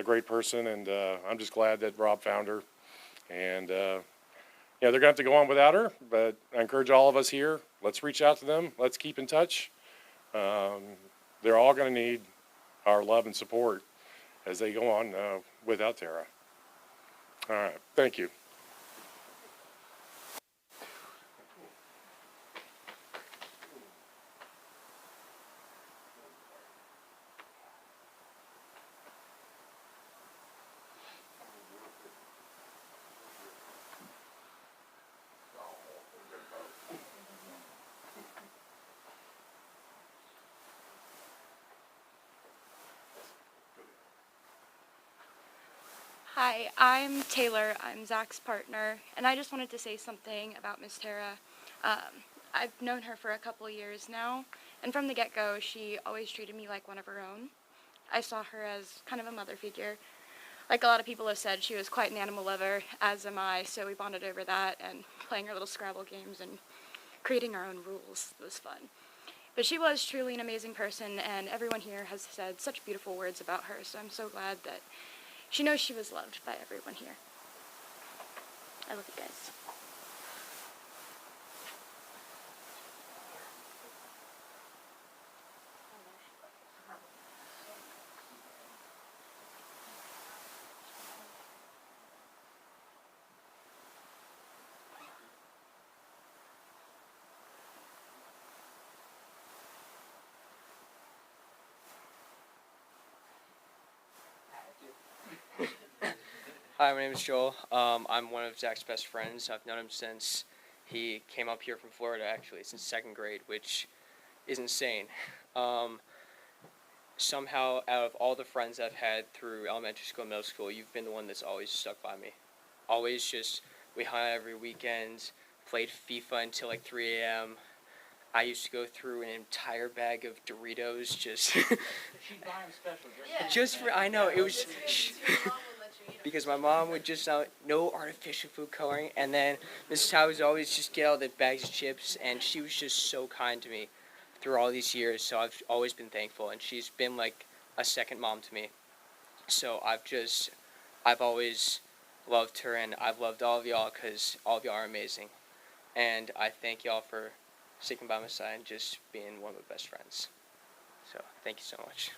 great person, and I'm just glad that Rob found her. And, they're going to have to go on without her, but I encourage all of us here, let's reach out to them. Let's keep in touch. They're all going to need our love and support as they go on without Tara. All right. Thank you. Hi, I'm Taylor. I'm Zach's partner, and I just wanted to say something about Miss Tara. I've known her for a couple years now, and from the get-go, she always treated me like one of her own. I saw her as kind of a mother figure. Like a lot of people have said, she was quite an animal lover, as am I, so we bonded over that, and playing our little Scrabble games and creating our own rules. It was fun. But she was truly an amazing person, and everyone here has said such beautiful words about her, so I'm so glad that she knows she was loved by everyone here. I love you guys. Hi, my name is Joel. I'm one of Zach's best friends. I've known him since he came up here from Florida, actually, since second grade, which is insane. Somehow, out of all the friends I've had through elementary school and middle school, you've been the one that's always stuck by me. Always just, we hung out every weekend, played FIFA until like 3 a.m. I used to go through an entire bag of Doritos just for, I know, it was because my mom would just no artificial food coloring, and then Mrs. Howe would always just get all the bags of chips, and she was just so kind to me through all these years, so I've always been thankful, and she's been like a second mom to me. So I've always loved her, and I've loved all of y'all because all of y'all are amazing. And I thank y'all for sticking by my side and just being one of my best friends. So thank you so much.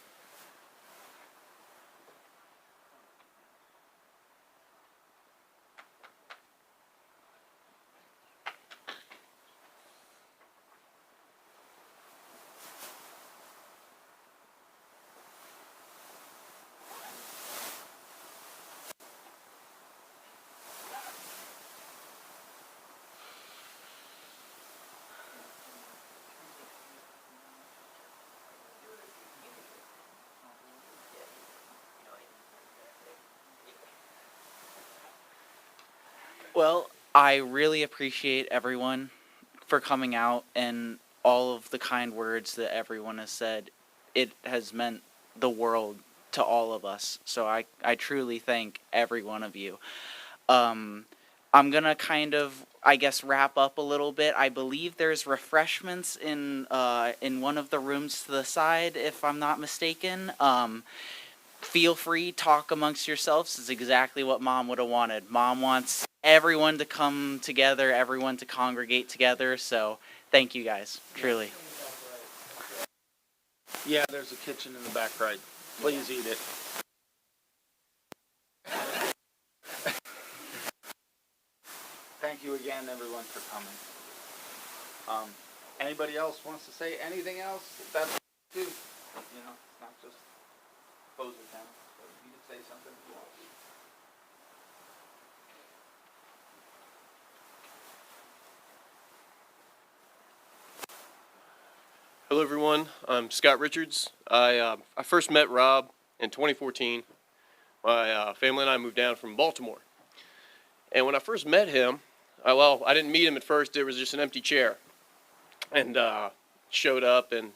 Well, I really appreciate everyone for coming out and all of the kind words that everyone has said. It has meant the world to all of us. So I truly thank every one of you. I'm gonna kind of, I guess, wrap up a little bit. I believe there's refreshments in one of the rooms to the side, if I'm not mistaken. Feel free, talk amongst yourselves. Is exactly what Mom would have wanted. Mom wants everyone to come together, everyone to congregate together. So thank you guys, truly. Yeah, there's a kitchen in the back right. Please eat it. Thank you again, everyone, for coming. Anybody else wants to say anything else? That's too. You know, it's not just close it down. So you can say something if you want. Hello, everyone. I'm Scott Richards. I first met Rob in 2014. My family and I moved down from Baltimore. And when I first met him, I didn't meet him at first. There was just an empty chair. And showed up and,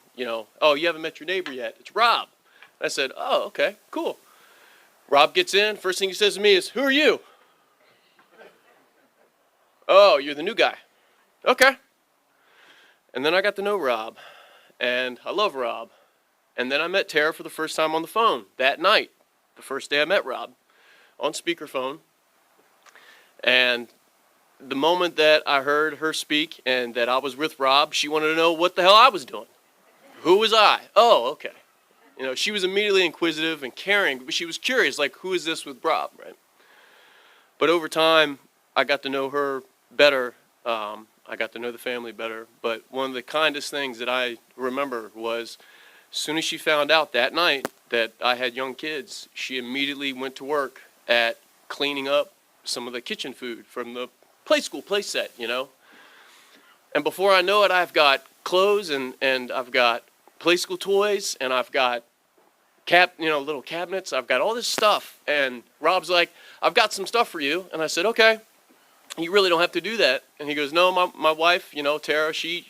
oh, you haven't met your neighbor yet. It's Rob. I said, oh, okay, cool. Rob gets in. First thing he says to me is, who are you? Oh, you're the new guy. Okay. And then I got to know Rob. And I love Rob. And then I met Tara for the first time on the phone that night, the first day I met Rob, on speakerphone. And the moment that I heard her speak and that I was with Rob, she wanted to know what the hell I was doing. Who was I? Oh, okay. She was immediately inquisitive and caring, but she was curious, like, who is this with Rob, right? But over time, I got to know her better. I got to know the family better. But one of the kindest things that I remember was as soon as she found out that night that I had young kids, she immediately went to work at cleaning up some of the kitchen food from the play school play set, And before I know it, I've got clothes and I've got play school toys and I've got little cabinets. I've got all this stuff. And Rob's like, I've got some stuff for you. And I said, okay. You really don't have to do that. And he goes, no, my wife, Tara, she,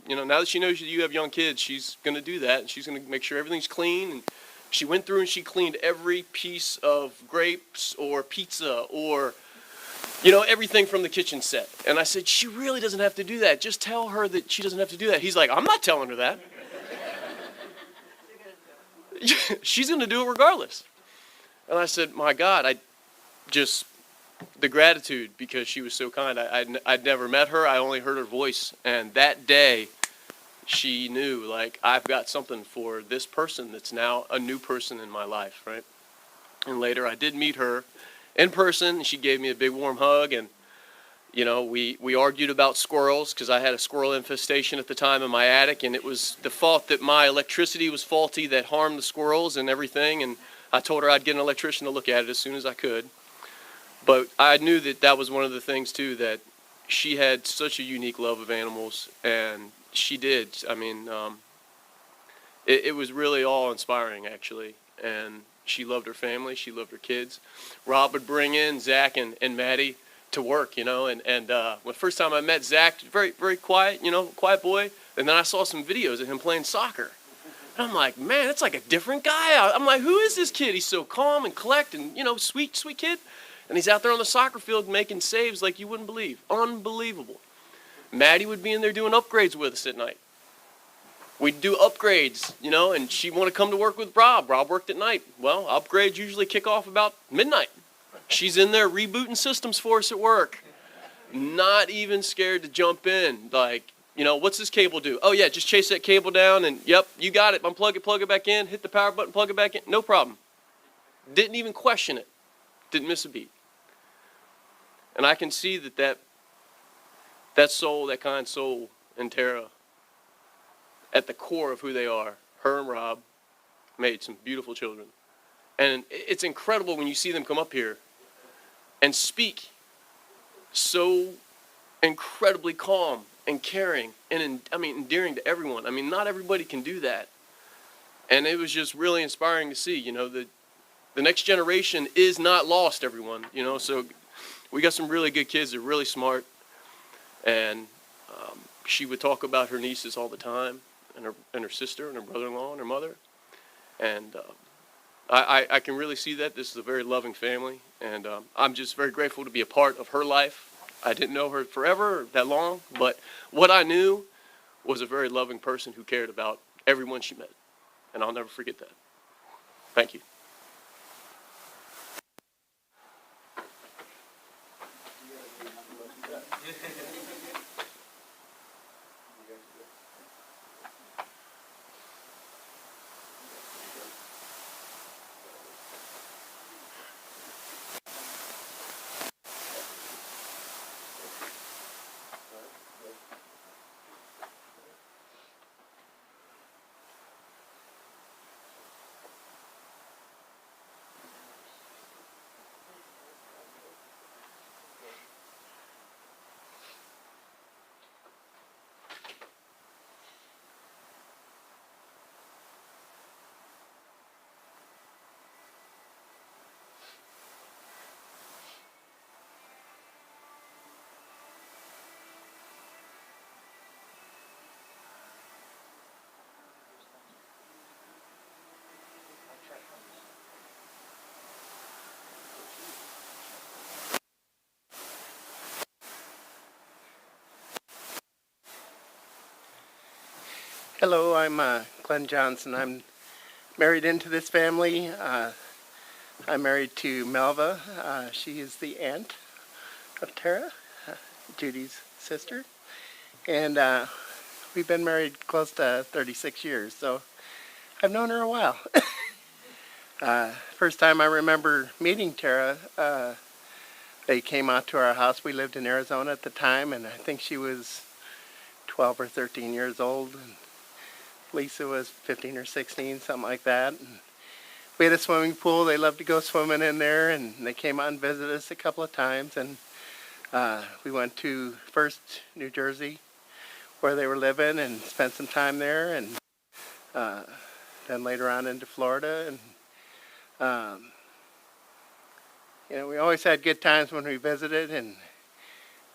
now that she knows you have young kids, she's going to do that. And she's going to make sure everything's clean. And she went through and she cleaned every piece of grapes or pizza or, everything from the kitchen set. And I said, she really doesn't have to do that. Just tell her that she doesn't have to do that. He's like, I'm not telling her that. She's going to do it regardless. And I said, my God, the gratitude, because she was so kind. I'd never met her. I only heard her voice. And that day, she knew, like, I've got something for this person that's now a new person in my life, right? And later, I did meet her in person. And she gave me a big warm hug. And, we argued about squirrels because I had a squirrel infestation at the time in my attic. And it was the fault that my electricity was faulty that harmed the squirrels and everything. And I told her I'd get an electrician to look at it as soon as I could. But I knew that was one of the things, too, that she had such a unique love of animals, and she did. I mean, it was really awe-inspiring, actually, and she loved her family. She loved her kids. Rob would bring in Zach and Maddie to work, and when the first time I met Zach, very, very quiet, quiet boy, and then I saw some videos of him playing soccer. And I'm like, man, that's like a different guy. I'm like, who is this kid? He's so calm and collect and, sweet, sweet kid. And he's out there on the soccer field making saves like you wouldn't believe. Unbelievable. Maddie would be in there doing upgrades with us at night. We'd do upgrades, and she'd want to come to work with Rob. Rob worked at night. Well, upgrades usually kick off about midnight. She's in there rebooting systems for us at work. Not even scared to jump in. Like, what's this cable do? Oh, yeah, just chase that cable down and, yep, you got it. Unplug it, plug it back in, hit the power button, plug it back in. No problem. Didn't even question it. Didn't miss a beat. And I can see that soul, that kind soul in Tara, at the core of who they are, her and Rob, made some beautiful children. And it's incredible when you see them come up here and speak so incredibly calm and caring and, endearing to everyone. Not everybody can do that. And it was just really inspiring to see, the next generation is not lost, everyone, so we got some really good kids. They're really smart. And she would talk about her nieces all the time, and her sister and her brother-in-law and her mother. And I can really see that this is a very loving family, and I'm just very grateful to be a part of her life. I didn't know her forever, that long, but what I knew was a very loving person who cared about everyone she met, and I'll never forget that. Thank you. Hello, I'm Glenn Johnson. I'm married into this family. I'm married to Melva. She is the aunt of Tara, Judy's sister. And we've been married close to 36 years, so I've known her a while. First time I remember meeting Tara, they came out to our house. We lived in Arizona at the time, and I think she was 12 or 13 years old. And Lisa was 15 or 16, something like that. And we had a swimming pool. They loved to go swimming in there, and they came out and visited us a couple of times. And we went to first New Jersey, where they were living, and spent some time there, and then later on into Florida. And we always had good times when we visited. And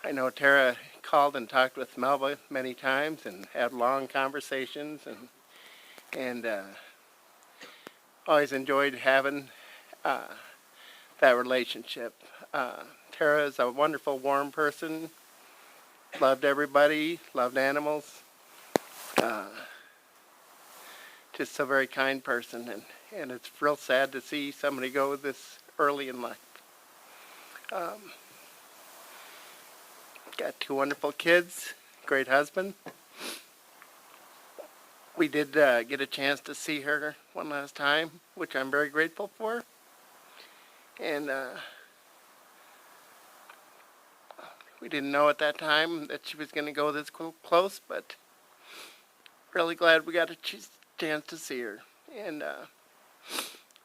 I know Tara called and talked with Melva many times and had long conversations, and always enjoyed having that relationship. Tara is a wonderful, warm person, loved everybody, loved animals, just a very kind person, and it's real sad to see somebody go this early in life. Got 2 wonderful kids, great husband. We did get a chance to see her one last time, which I'm very grateful for. And we didn't know at that time that she was going to go this close, but really glad we got a chance to see her. And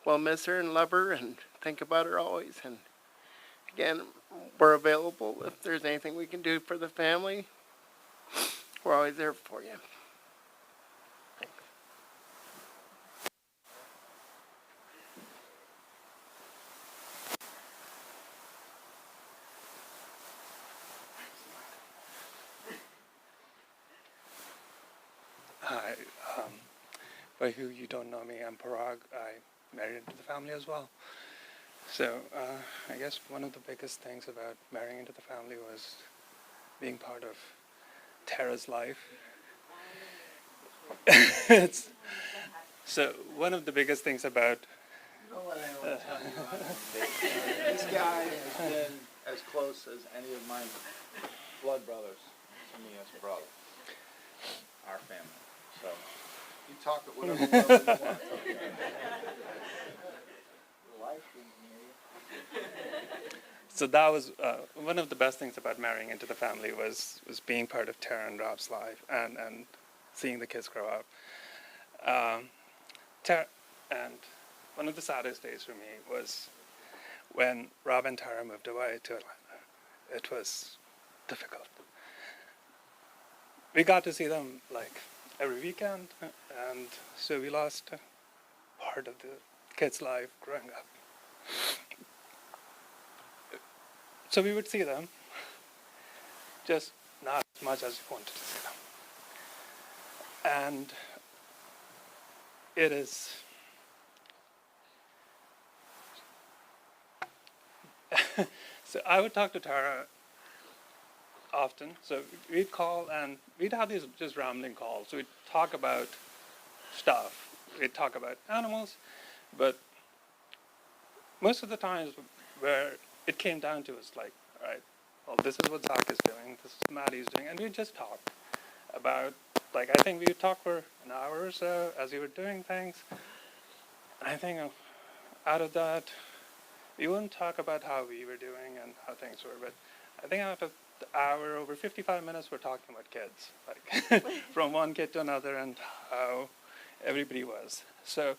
we'll miss her and love her and think about her always. And again, we're available if there's anything we can do for the family. We're always there for you. Hi, by who you don't know me, I'm Parag. I married into the family as well. So I guess one of the biggest things about marrying into the family was being part of Tara's life. So one of the biggest things about This guy has been as close as any of my blood brothers to me as a brother. Our family. So you talk at whatever level you want. So that was one of the best things about marrying into the family was being part of Tara and Rob's life and seeing the kids grow up. And one of the saddest days for me was when Rob and Tara moved away to Atlanta. It was difficult. We got to see them like every weekend, and so we lost part of the kid's life growing up. So we would see them, just not as much as we wanted to see them. And it is so I would talk to Tara often. So we'd call and we'd have these just rambling calls. We'd talk about stuff. We'd talk about animals, but most of the times where it came down to is like, all right, well, this is what Zach is doing, this is what Maddie's doing, and we'd just talk about, like, I think we would talk for an hour or so as we were doing things. I think out of that, we wouldn't talk about how we were doing and how things were, but I think out of the hour, over 55 minutes, we're talking about kids, like from one kid to another and how everybody was. So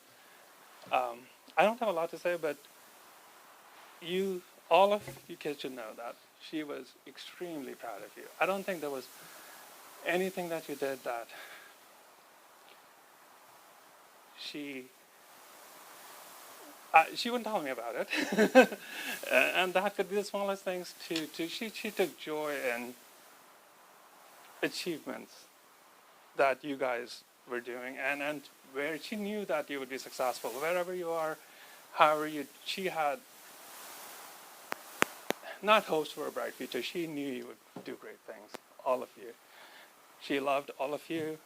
I don't have a lot to say, but all of you kids should know that she was extremely proud of you. I don't think there was anything that you did that she wouldn't tell me about it. And that could be the smallest things too. She took joy in achievements that you guys were doing, and where she knew that you would be successful wherever you are, she had not hopes for a bright future. She knew you would do great things, all of you. She loved all of you,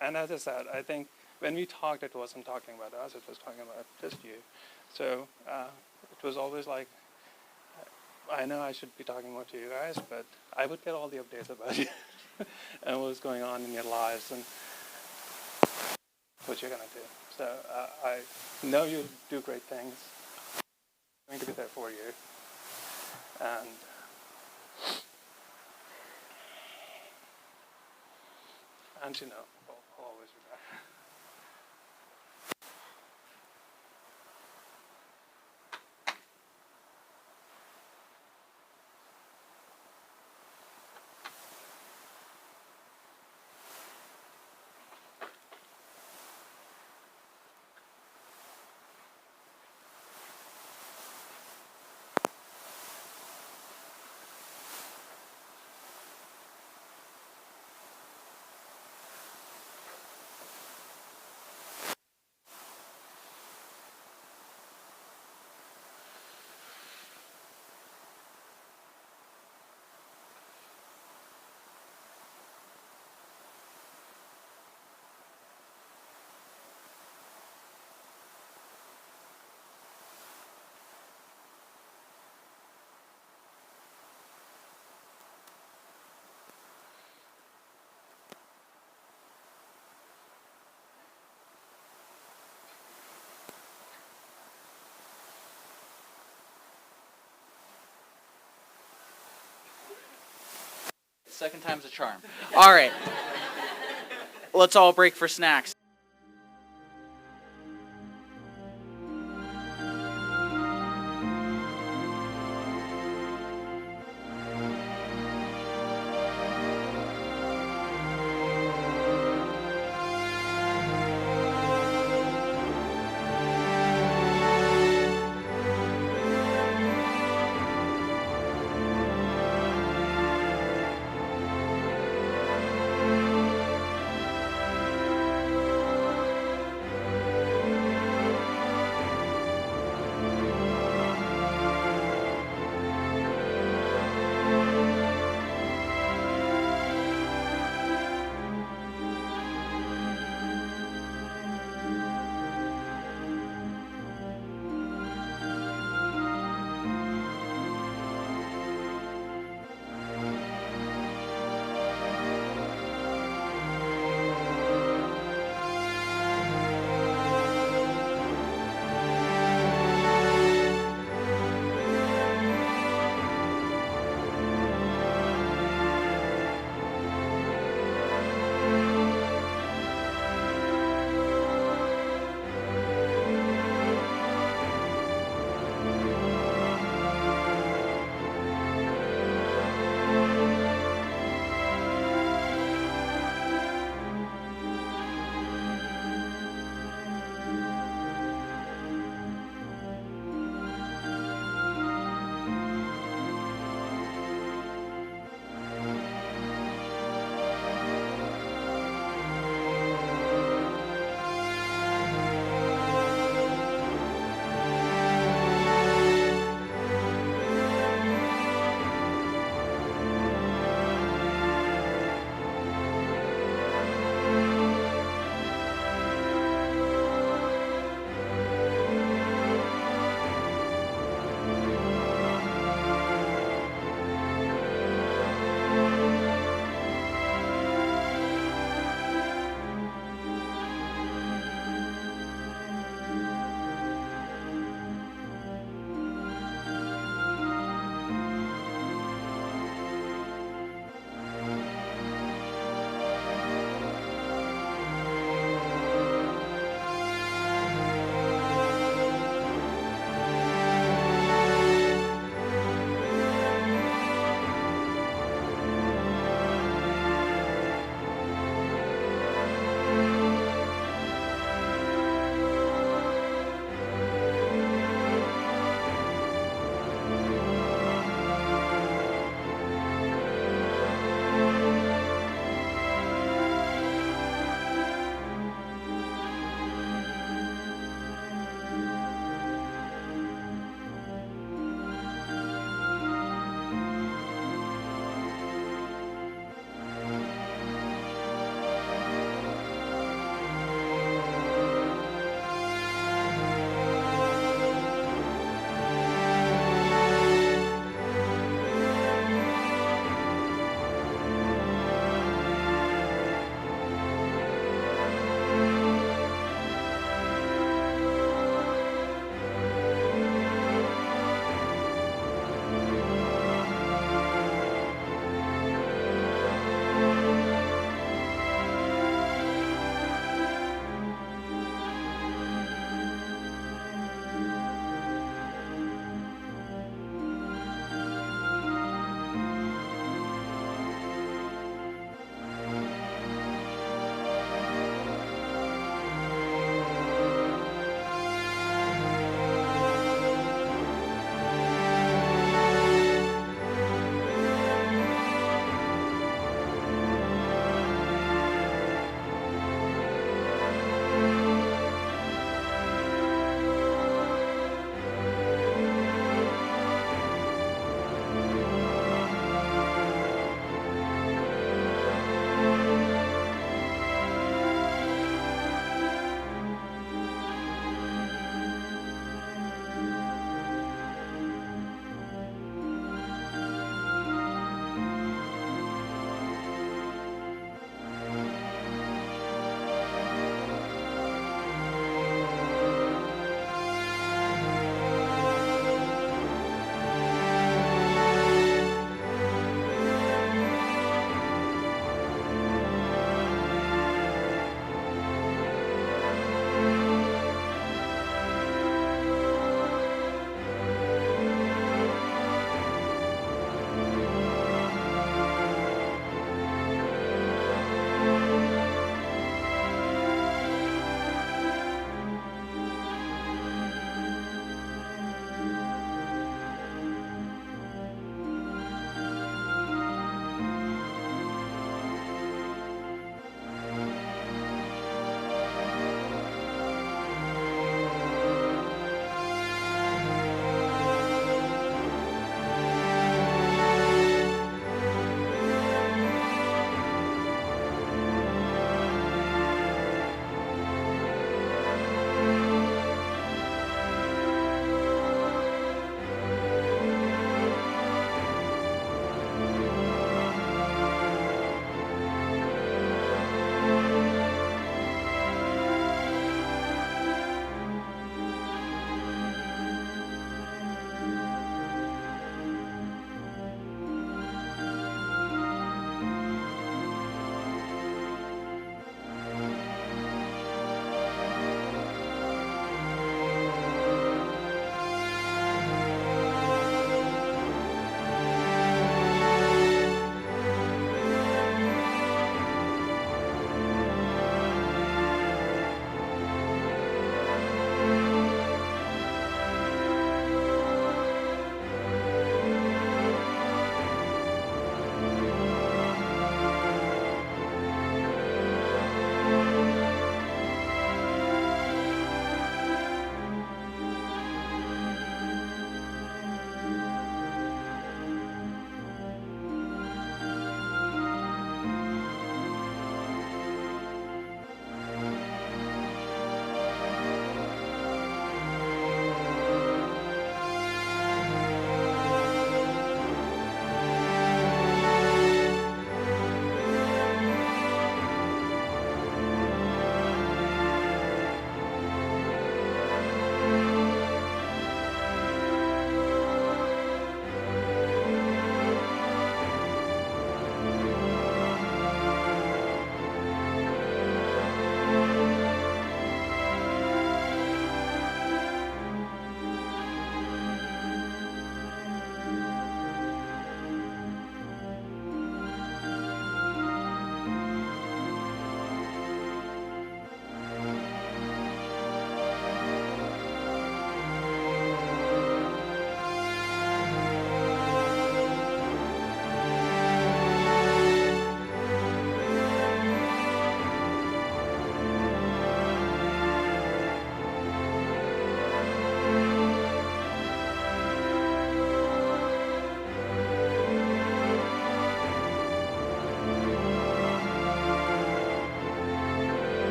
and as I said, I think when we talked, it wasn't talking about us, it was talking about just you. So it was always like, I know I should be talking more to you guys, but I would get all the updates about you and what was going on in your lives and what you're going to do. So I know you'll do great things. I'm going to be there for you. And you know, I'll always be there. Second time's a charm. All right. Let's all break for snacks.